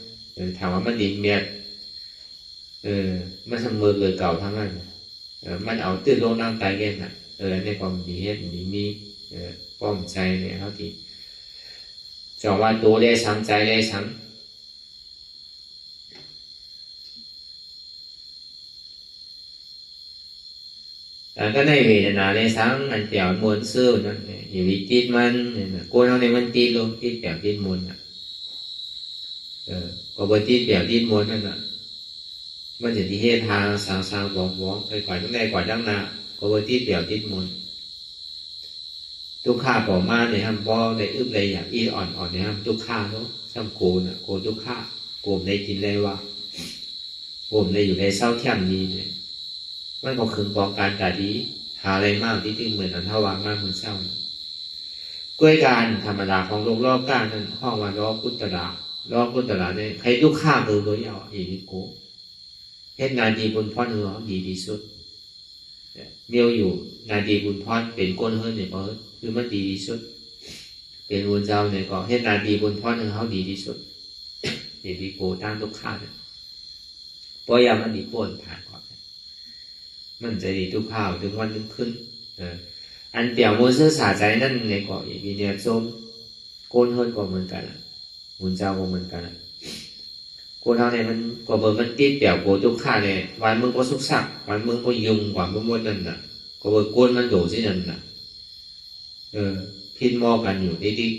Speaker 3: ถามว่ามันดีเมียดมันทำมือเกิดเก่าทั้งนั้นมันเอาตื้นลงนั่งตายแก่น่ะในความดีเฮ็ดดีมีป้อมใจเนี่ยเขาที่จองว่าตัวได้ช้ำใจได้ช้ำแต่ก็ในเวทนาในสังมันเปลี่ยนมวลซื่อนั่นอยู่วิจิตมันเนี่ยโกนเอาในมันตีลงตีเปลี่ยนตีมวลก็บตีเปลี่ยนตีมวลนั่นน่ะมันจะที่เฮทางสางบอกไปก่อนตั้งแต่ก่อนตั้งนาก็บตีเปลี่ยนตีมวลทุกข้าก่อมาเนี่ยครับบ่ได้อึบเลยอย่างอีอ่อนเนี่ยครับทุกข้าเนาะซ้ำโกนโกทุกข้าโกมได้กินได้ว่าโกมได้อยู่ในเศร้าเที่ยงนี้เนี่ยมันก็คือกองการตาดีหาอะไรมากที่เหมือนอันทวารมากเหมือนเศร้ากล้วยการธรรมดาของโลกรอบก้านนั้นห้องวันรอบพุทธดารอบพุทธดาเนี่ยใครทุกข้ามือตัวยาวอีกโกเฮ็ดงานดีบุญพรเฮือดีที่สุดเมียวอยู่งานดีบุญพรเป็นก้นเฮือเนี่ยก็คือมันดีที่สุดเป็นบุญเจ้าเนี่ยก็เฮ็ดงานดีบุญพรเฮือเขาดีที่สุดดีโกตั้งทุกข้าเนี่ยเพราะยามันดีโกนผ่านก่อนมันจะดีทุกข้าวถึงวันนึงขึ้นอันเปี่ยวมูซื่อสาใจนั่นในเกาะอีกเนี่ยส้มโกนเฮิร์นก็เหมือนกันบุญเจ้าก็เหมือนกันโกนเท่าเนี่ยมันก็เบอร์มันติดเปี่ยวโกทุกข้าเนี่ยวันมึงก็สุกสักวันมึงก็ยุ่งกว่าเมื่อวันนั่นน่ะก็เบอร์โกนมันโดดที่นั่นน่ะพินมอกันอยู่ที่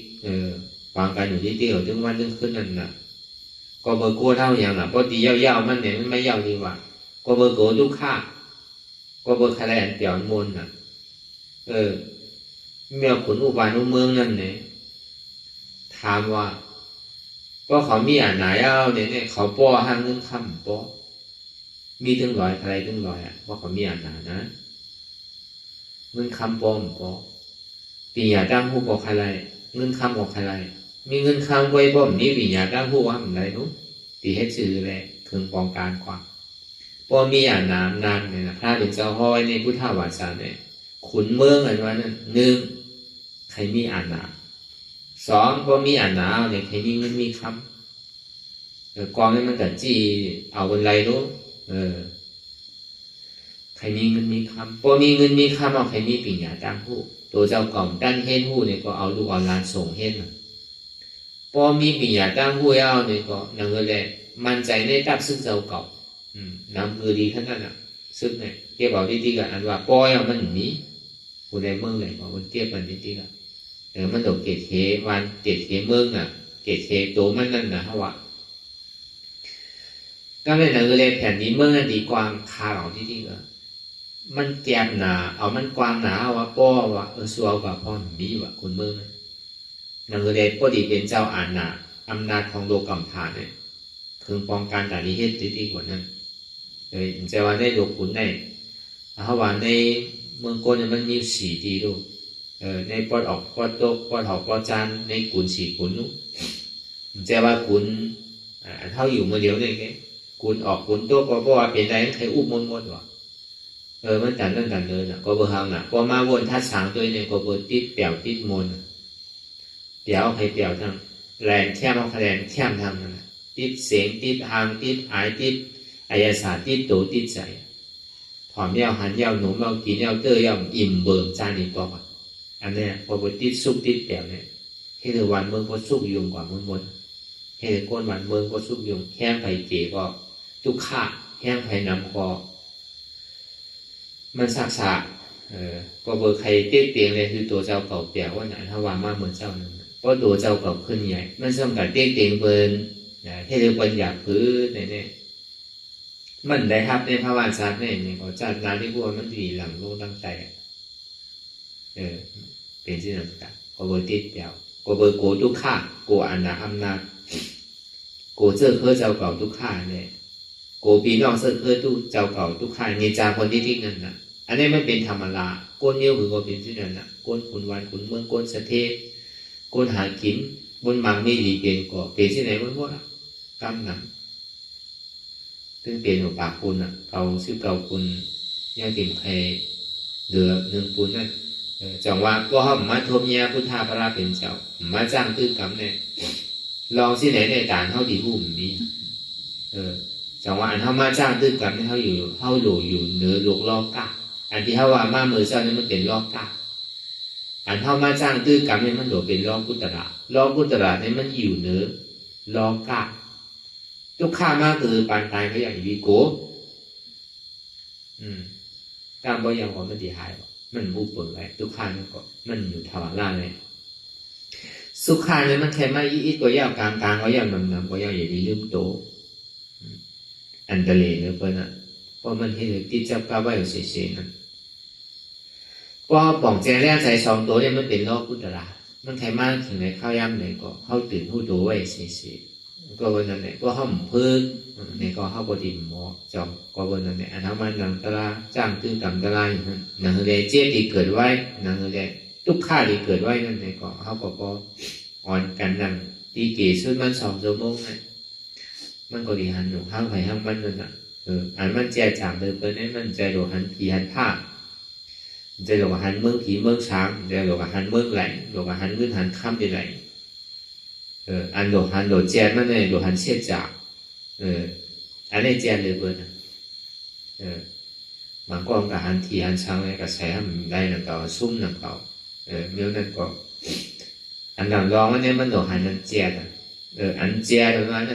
Speaker 3: วางกันอยู่ที่ถึงวันนึงขึ้นนั่นน่ะก็เบอร์โกนเท่าอย่างน่ะเพราะตียาวๆมันเนี่ยมันไม่ยาวดีกว่าก็เบอร์โกทุกข้าก็เบอร์คะแนนเปี่ยวมนน่ะเมื่อขุนอุบานุเมืองนั่นเนี่ยถามว่าก็เขามีอ่านไหนเนี่ยเขาป้อห้างเงินคำป้อมีถึงร้อยอะไรถึงร้อยว่าเขามีอ่านไหนนะเงินคำป้อมป้อปียาตั้งผู้บอกอะไรเงินคำบอกอะไรมีเงินคำไว้ป้อมนี่ปียาตั้งผู้ว่าอะไรนู้ตีให้ชื่อเลยถึงปองการความพอมีอ่านน้ำนานเนี่ยนะพระเป็นเจ้าห้อยในพุทธวาสาเนี่ยขุนเมืองอันว่านั่นหนึ่งใครมีอ่านน้ำสองพอมีอ่านน้ำเนี่ยใครมีเงินมีคำกองให้มันกัดจี้เอาบนไรรู้ใครมีเงินมีคำพอมีเงินมีคำเอาใครมีปิ่งยาจ้างผู้ตัวเจ้ากล่อมตั้งเฮ็ดผู้เนี่ยก็เอาลูกออนไลน์ส่งเฮ็ดพอมีปิ่งยาจ้างผู้เอาเนี่ยก็นั่งเลยมั่นใจในตับซึ่งเจ้าเก่าน้ำมือดีขนาดนั้นซึ่งเนี่ยเกี่ยวกับที่กันอันว่าปอยมันมีผู้ใดเมืองเลยบอกมันเกี่ยวกันที่กันมันตกเกตเควันเกตเคเมืองน่ะเกตเคตัวมันนั่นนะฮะวะก็ไม่นั่งเลยแผ่นนี้เมืองนั่นดีกว้างคาเอาที่กันมันแก็บหนาเอามันกว้างหนาว่าป้อว่าสัวกับพ่อมีว่าคนเมืองนั่งเลยพอดีเป็นเจ้าอาณาอำนาจของโลกกัมพาเนี่ยคือป้องกันแต่นี้เฮ็ดดีกว่านั้นจะว่าได้โลกขุนได้เพราะว่าในเมืองโกนมันมี4 ดีลูก ในปอดออกปอดตกปอดหอกปอดจานในกุนสีกุนนู้แต่ว่ากุนเท่าอยู่มาเดียวนี่ไงกุนออกกุนตัวก็ว่าเป็นไรใครอุ้มมดวะมันแต่นั่นแต่เนินก็เบอร์หางก็มาวนทัดสางตัวเนี่ยก็เบอร์ติดเปี่ยวติดมนเปี่ยวให้เปี่ยวทางแรงแค่มาแรงแค่ทางนั่นติดเสียงติดหางติดหายติดอายศาสตร์ติดตัวติดใจถอมยาวหันยาวหนุ่มยาวกินยาวเตอร์ยาวอิ่มเบิ่มจานอีกตัวอันนี้พอเบอร์ติดซุกติดเปี่ยวเนี่ยให้เธอวันเมืองก็ซุกยุงกว่ามุนมุนให้เธอก้นวันเมืองก็ซุกยุงแห้งไผ่เก๋ก็ทุกข้าแห้งไผ่น้ำก็มันสักษาก็เบอร์ใครเตี้ยเตียงเลยคือตัวเจ้าเก่าเปี่ยวว่าไหนถ้าว่ามาเหมือนเจ้านั้นเพราะตัวเจ้าเก่าขึ้นใหญ่มันสำคัญเตี้ยเตียงเบิร์นให้เธอวันอยากพื้นเนี่ยมันได้ครับในภาวะชาติเนี่ยก็จัดร้านที่พวกมันดีหลังลงตั้งใจเป็นที่นั่นกันก็เบอร์ติดเดี่ยวก็เบอร์โกทุกข้าโกอันนาอำนาจโกเจ้าเคยเจ้าเก่าทุกข้าเนี่ยโกปีน้องเจ้าเคยตู้เจ้าเก่าทุกข้าเนจาคนที่ทิ้งนั่นนะอันนี้ไม่เป็นธรรมดาโกนเยี่ยวคือก็เป็นที่นั่นนะโกนขุนวันขุนเมืองโกนสะเทโกนหากินบนบางไม่ดีเป็นก็เป็นที่ไหนบนพวกกำหนังซึ่งเป็นหัวปากคุณเก่าชื่อเก่าคุณยังติ่มใครเหลือหนึ่งคุณนั่นจังว่าก็ห้ามมาทมยาพุทธาพระเป็นเจ้ามาจ้างตื้อกำเนี่ยลองที่ไหนในด่านเท่าดีผู้มีจังว่าอันเท่ามาจ้างตื้อกำเนี่ยเขาอยู่เหนือหลวงลอกกะอันที่เขาว่ามาเมื่อเช้านี่มันเป็นลอกกะอันเท่ามาจ้างตื้อกำเนี่ยมันหลวเป็นลอกกุตระลอกกุตระเนี่ยมันอยู่เหนือลอกกะทุกข้ามากคือปานตายเขาอย่างวิโก้ตามบ่ยังว่ามันดีหายมันบูเปิดไว้ทุกข้ามันก็มันอยู่ทวารล่าเลยสุขาเนี่ยมันแค่ไม่อีกก็ยาวกลางก็ยาวน้ำก็ยาวอย่างนี้ลืมโตอันตรายเลยเพื่อนอ่ะเพราะมันเห็นติดจับก้าวไว้อยู่เฉยๆนั่นพอป่องแจแรกใจสองตัวเนี่ยมันเป็นโรคกุตระมันแค่มากถึงไหนข้าวย่ำไหนก็เข้าตื่นหูตัวไว้เฉยๆก็วันนั้นเนี่ยก็ห้องพึ่งเนี่ยก็เข้าปฏิบัติหมอจอมก็วันนั้นเนี่ยอันนั้นมันนังตราจ้างตื้อกำตราอย่างนั้นนังเรียเจี๊ยบที่เกิดไว้นังเรียทุกข้าที่เกิดไว้นั่นเนี่ยก็เขาก็อ่อนกันนังตีเกศสุดมัน2 ชั่วโมงเนี่ยมันก็ดีหันหนูห้างไผ่ห้างมันนั่นน่ะอันมันแจจางเลยเพื่อนนี่มันใจหลวหันผีหันผ้าใจหลวหันเมืองผีเมืองช้างใจหลวหันเมืองไหลหลวหันเงินหันข้ามไปไหลอันหลวหันหลวแจมันเนี่ยหลวหันเช็ดจากอันนี้แจเลยเพื่อนบางก็กับหันผีหันช้างเนี่ยก็ใช้ให้มันได้หนังเก่าซุ่มหนังเก่าเมื่อนั้นก็อันหลังรองอันนี้มันหลวหันนั่นแจอันแจตรงนั้น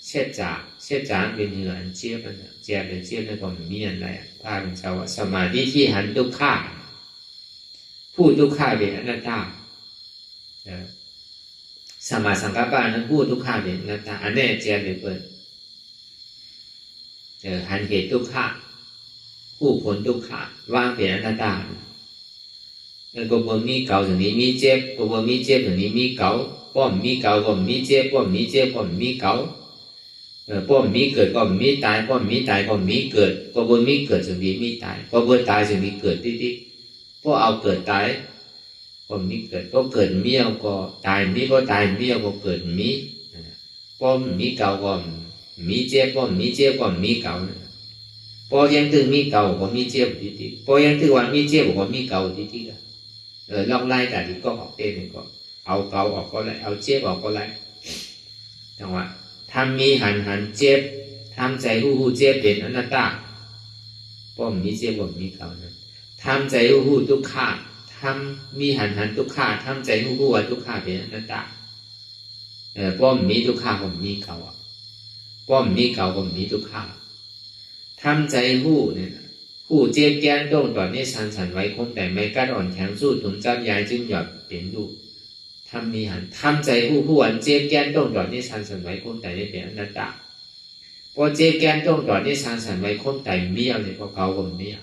Speaker 3: เช็ดจากเป็นเหนืออันเจี๊ยบนั่นแจเป็นเจี๊ยบนั่นก็มีอะไรพาเป็นชาวสมาธิที่หันทุกข้าผู้ทุกข้าเป็นอนัตตาสมาสังกัปปะนั้นผู้ทุกข้าเป็นอนัตตาอันนี้แจเป็นเปิดหันเหตุทุกข้าผู้ผลทุกข้าว่างเป็นอนัตตาก็บ่มีเก่าถึงนี้มีเจ็บก็บ่มีเจ็บถึงนี้มีเก่าป้อมมีเก่าก็มีเจ็บป้อมมีเจ็บป้อมมีเก่าป้อมมีเกิดก็มีตายป้อมมีตายก็มีเกิดก็บ่มีเกิดถึงนี้มีตายก็บ่ตายถึงนี้เกิดที่พอเอาเกิดตายก็มีเกิดก็เกิดมีเอาก็ตายมีก็ตายมีเอาก็เกิดมีป้อมมีเก่าก็มีเจ็บป้อมมีเจ็บก็มีเก่าพอยังถึงมีเก่าก็มีเจ็บที่พอยังถึงวันมีเจ็บก็มีเก่าที่ลองไล่แต่ที่ก็ออกเองก็เอาเก่าออกก็ไล่เอาเจ็บออกก็ไล่จังหวะทำมีหันเจ็บทำใจหูเจ็บเป็นอนัตตาป้อมมีเจ็บป้อมมีเก่านั้นทำใจหูทุกข้าทำมีหันทุกข้าทำใจหูว่าทุกข้าเป็นอนัตตาป้อมมีทุกข้าป้อมมีเก่าป้อมมีเก่าป้อมมีทุกข้าทำใจหูเนี่ยผู้เจ็บแก้นต้องต่อในสันไว้คงแต่ไม่กล้าอ่อนแข็งสู้ถึงจับยายจึงหยอดเป็นดูทำมีหันทำใจผู้อันเจ็บแก้นต้องต่อในสันไว้คงแต่ได้เป็นอนัตตาพอเจ็บแก้นต้องต่อในสันไว้คงแต่เมียเลยพอเก่าก็เมีย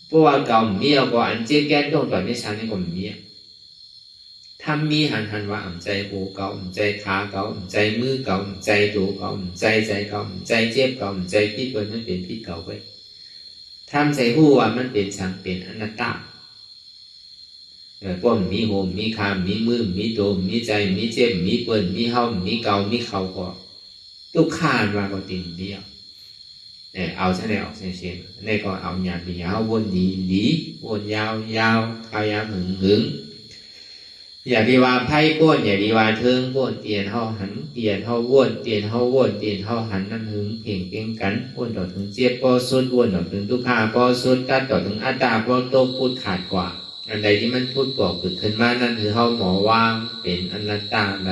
Speaker 3: เพราะว่าเก่าเมียก็อันเจ็บแก้นต้องต่อในสันนี่ก็เมียทำมีหันว่าใจหูเก่าใจขาเก่าใจมือเก่าใจตัวเก่าใจเก่าใจเจ็บเก่าใจพิษมันเป็นพิษเก่าไปทำใจหูว่ามันเป็นสังเป็นอนัตตา ป้อมมีโหมมีคามมีมือมีโดมมีใจมีเจ็บมีเปิ่นมีเฮามีเกามีเข่าก็ทุกข้านว่าก็ติ่งเดียวเอาซะแล้วเช่นนี่ก็เอาหยาบยาววนดีวนยาวขายามหึงอย่าดีว่าไพ่ป้วนอย่าดีว่าเทิงป้วนเตียนเฮาหันเตียนเฮาวนเตียนเฮาวนเตียนเฮาหันนั่นหึงเพ่งเก่งกันวนต่อถึงเจี๊ยบปอสุดวนต่อถึงทุกขาปอสุดตัดต่อถึงอัตตาปอโตพูดขาดกว่าอันใดที่มันพูดบอกเกิดขึ้นมานั่นคือเฮาหมอว่างเป็นอนัตตาไหน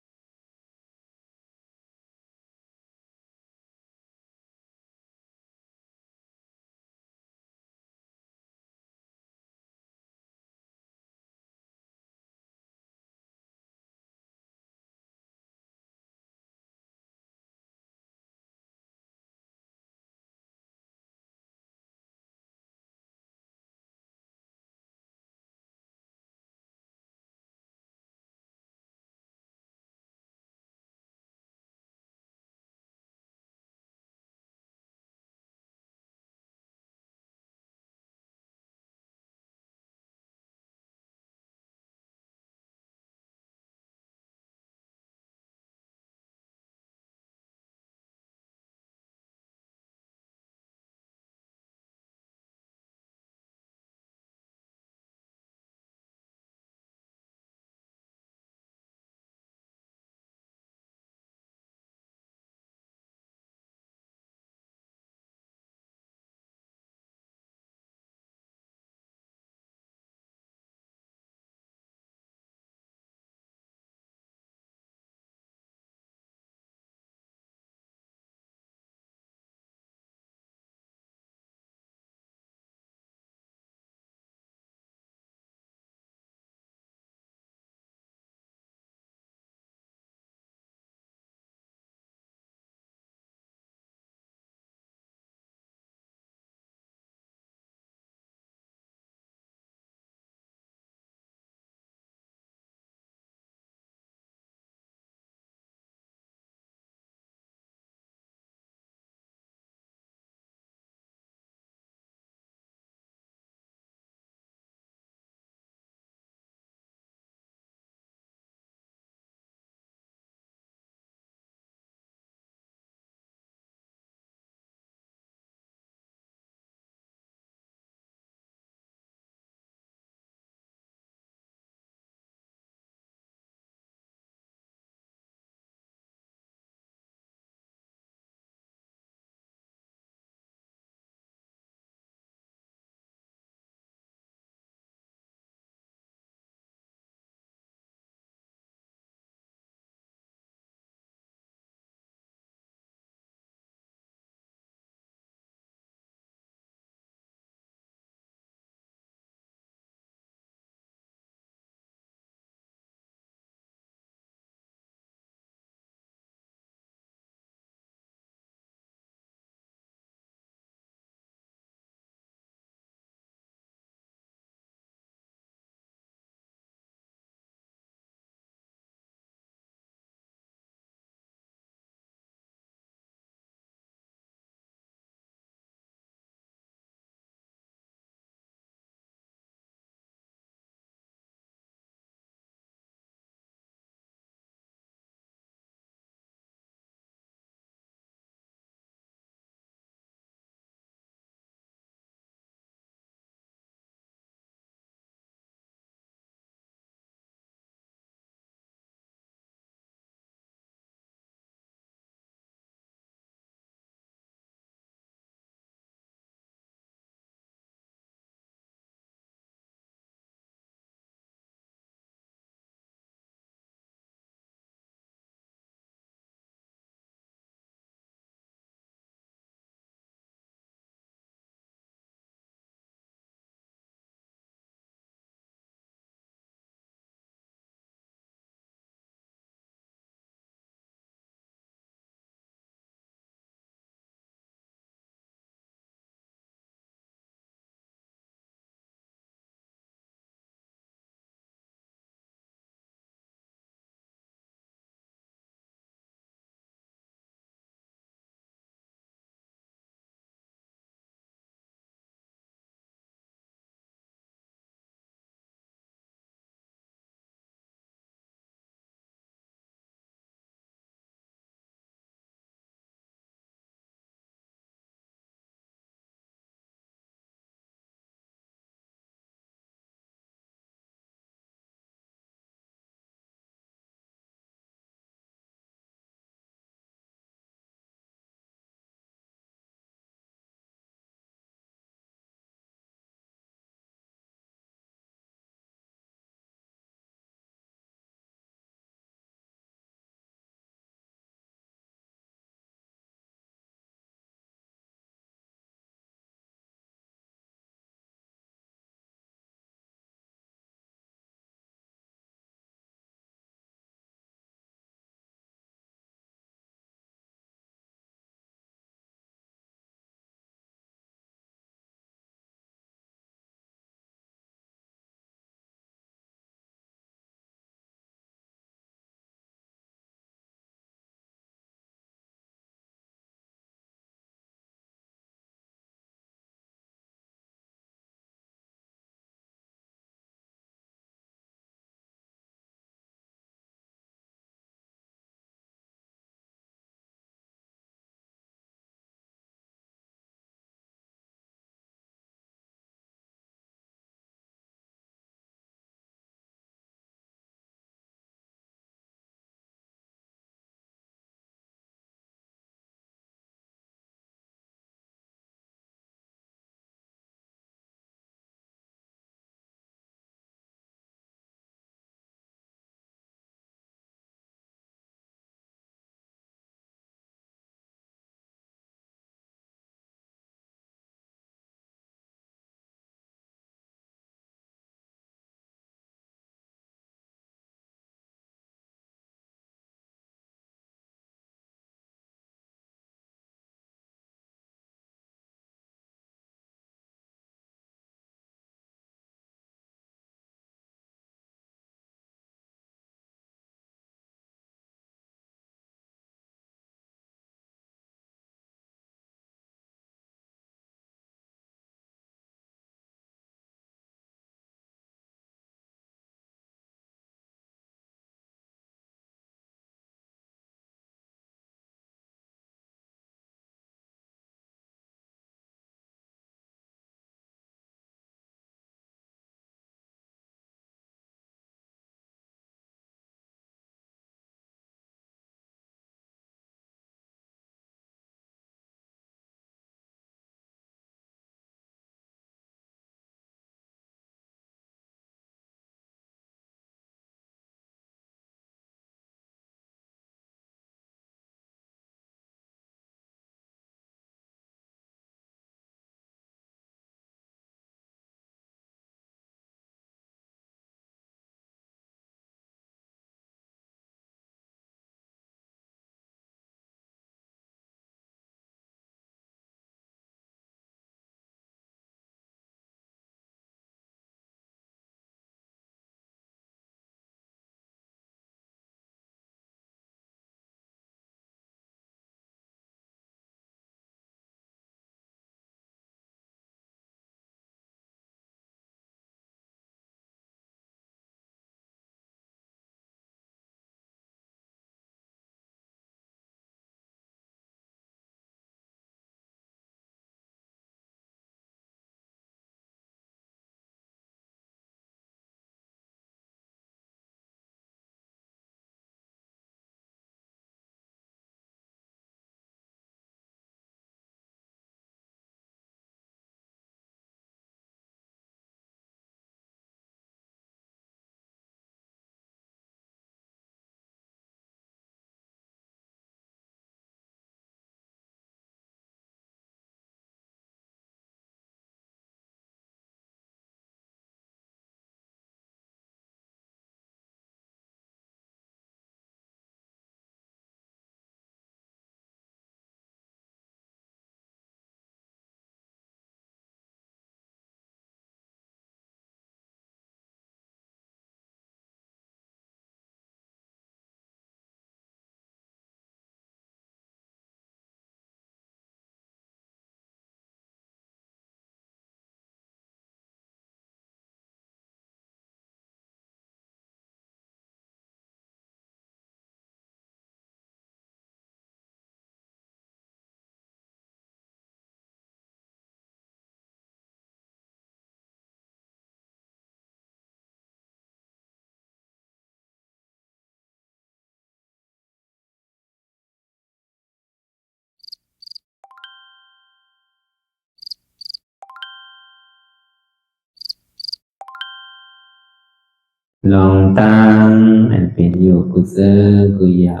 Speaker 1: ลองตั้งอันเป็นอยู่กุเซอกุยา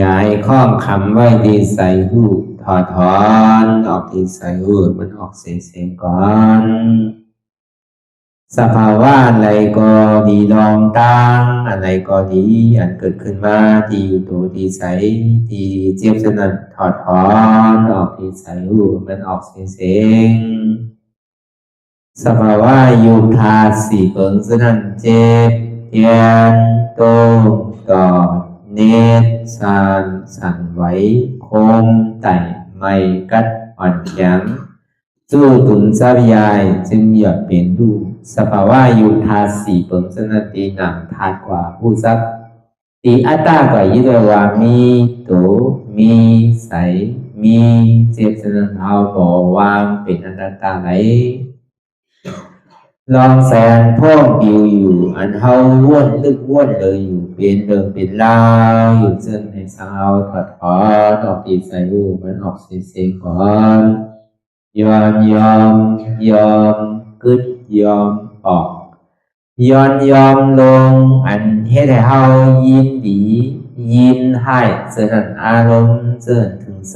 Speaker 1: ย้ายข้องคำไว้ที่ใส่หูถอดถอนออกที่ใส่หูมันออกเสียงก่อนสภาวะอะไรก็ดีลองตั้งอะไรก็ดีอันเกิดขึ้นมาที่อยู่ตัวที่ใส่ที่เจี๊ยบสนั่นถอดถอนออกที่ใส่หูมันออกเสียงสภาวะยุคธาตุสี่เปิงสนั่นเจ็บเทียนโตกอดเนตรสานสั่นไหวโคมไต่ไม่กัดอ่อนแข็งสู้ตุนทรัพยายจึงอยากเปลี่ยนดูสภาวะยุคธาตุสี่เปิงสนั่นตีหนังธาตุกว่าผู้ทรัพย์ตีอัตตากว่ายึดว่ามีโตมีใสมีเจ็บสนั่นเอาบ่วางเป็นอนัตตาไหลลองแสนพ่องปิวอยู่อันเฮาว่นลึกว่นเลยอยู่เป็นเดิมเป็นลาวอยู่ซึ่งในสาวถอดถอนออกตีใส่หูมันออกเสียงก่อนยอมกึดยอมออกยอมลงอันเฮ็ดให้เฮายินดียินให้เสื่อมอารมณ์เสื่อมถึงใส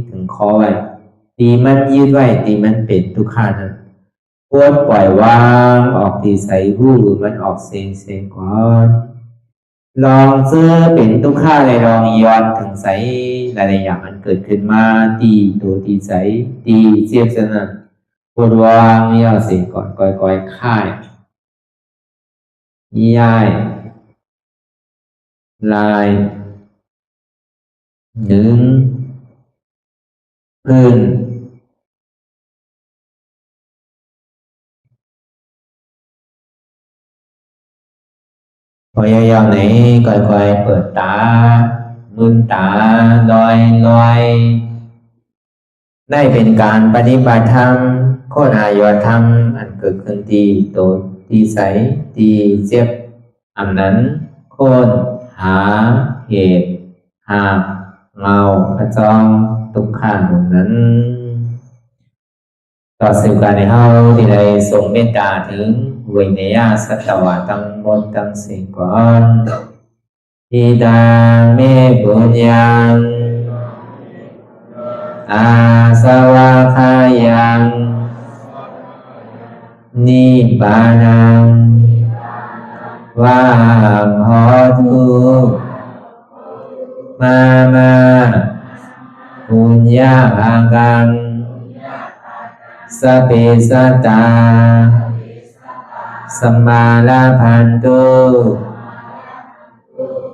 Speaker 1: ถึงคอไว้ตีมันยืดไว้ตีมันเป็นทุกขานั้นควรปล่อยวางออกที่ใส่หูมันออกเสียงก่อนลองเสื้อเป็นทุกข้าเลยลองย้อนถึงใสหลายๆอย่างมันเกิดขึ้นมาตีตัวตีใสตีเจียบสนั่นควรวางย่อเสียงก่อนก่อยค่ายย้ายลายหนึ่งพื้นพยายามไหนค่อยๆเปิดตามืนตาลอยได้เป็นการปฏิบัติธรรมโคตรอายธรรมอันเกิดขึ้นที่โตที่ใสที่เจ็บอันนั้นโคนหาเหตุหาเงาพระจองทุกขันนั้นต่อสื่อการในเฮาที่ได้ส่งเมตตาถึงวิเนยสัตวะตั้งหมดตั้งสิ่งก่อนอิดาเมปุญญังอาสวะคายังนิบานังวาหอตุมาปุญญาภากังสเปสัตตาสมาลาพันตุ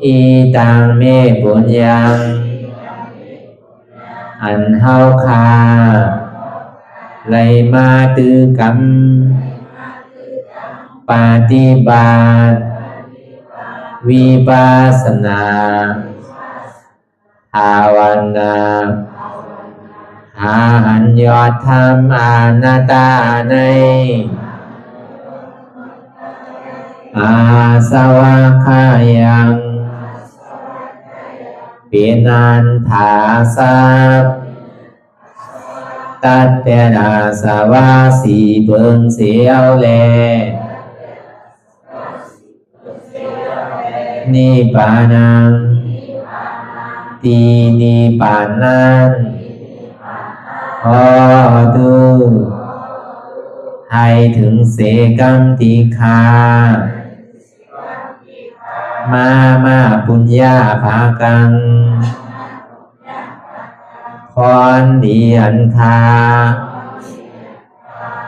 Speaker 1: อีตังเมปุญญังอันเฮาคาไลมาตือกรรมปฏิบัติวิปัสสนาภาวนาหาอัญญธรรมอนัตตาในอาสวะคายังเปียนันถาสัพตัดเปนาสวะสีเบิงเสียวแลนิพพานังตีนิพพานันขอดูให้ถึงเสกัมติคามาปุญญาภากังพรดีอันคา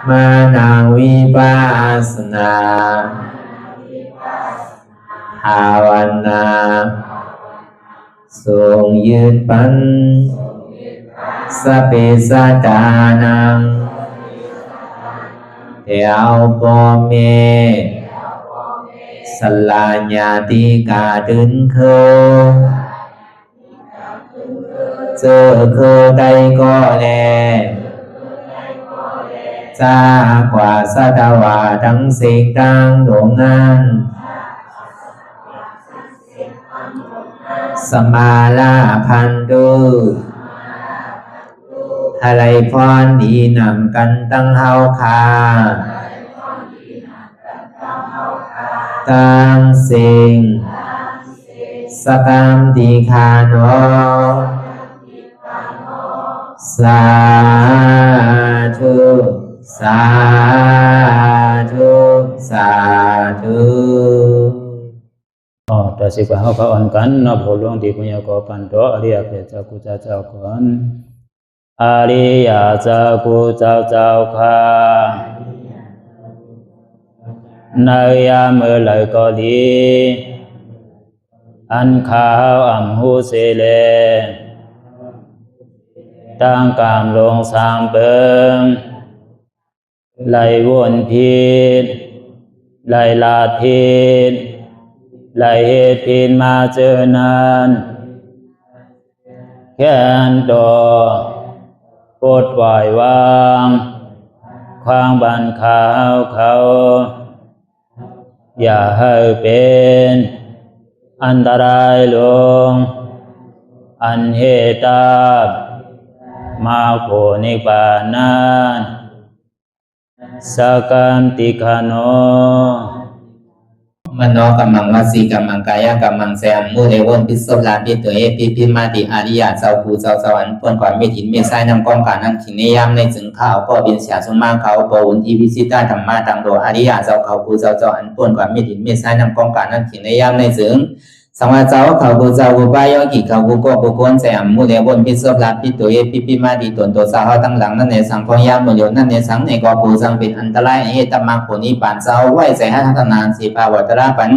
Speaker 1: มานาวิปัสสนาภาวนาทรงยืนปันสเปสัตตานังเอวปอเมสลาญาติกาดึนเคเจอเคได้ก็แลจากว่าสัตวาทั้งสิ่งทั้งดวงนั้นสมาลาพันตุอะไรพรดีนำกันตั้งเฮาคา ตังสิงสกัมติคาโนสาธุสาธุสาธุ
Speaker 2: ต่อสิกว่าเขาอ่อนกันนับหัวหลวงที่ปุญญาโกปันโตอริยเปเจ้ากูเจ้าก่อนอริยเจ้ากูเจ้าค่ะในยามเมื่อไหร่ก็ดีอันข้าวอ่ำหูเสเลตั้งกามลงสามเปิงไหลวนพิษไหลลาดพิษไหลเหตุพิษมาเจอนานแค้นดอกปดปล่อยวางความบันขาวเขาอย่าให้เป็นอันตรายลงอันเหตุมาโผนิปานันสกัมติคาโน
Speaker 1: มโนกัมมังวสีกัมมังกายกัมมังแสมมุเรวนพิศลาปิตัวพิมาติอาริยะเจ้าภูเจ้าสวรรค์พ้นความไม่ถินเมษายนำกองการนั้นขินนิยามในจึงข้าวก็เป็นเสียสมมาเขาปวุนทีวิสิตาธรรมะตังโดอาริยะเจ้าเขาภูเจ้าสวรรค์พ้นความไม่ถินเมษายนำกองการนั้นขินนิยามในจึงสังวาเจ้าเขาภูเจ้าภูบายกิเขาภูก็ภูคนแสมมุเรวนพิศลาปิตัวพิมาติตนตัวสาวตั้งหลังนั่นในสังพยามโยนั่นในสังในกอภูสังเป็นอันตรายเหตุมากผลนิปานเจ้าไหวใส่ให้ทัศนานสีภาวตระปัน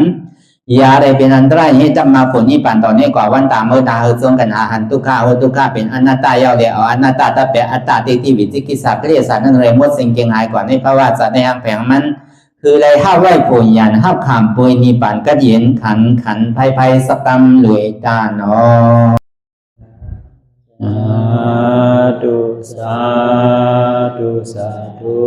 Speaker 1: ยาได้เป็นอันตรายให้จำมาผลนี้ปั่นตอนนี้กว่าวันตามเมื่อตาเฮจงกันหาหันทุกข้าทุกข้าเป็นอนัตตาเยาเดียวอนัตตาตาเปอัตตาติวิจิกิจสักเรียสารนั่นเลยมดสิ่งเก่งหายกว่าในภาวะสัตว์ในอังแผงมันคือเลยห้าไหวผลยันห้าขามปุยนิปั่นก็เย็นขันภัยสกัมรวยตาเนาะ
Speaker 2: สาธุสาธุ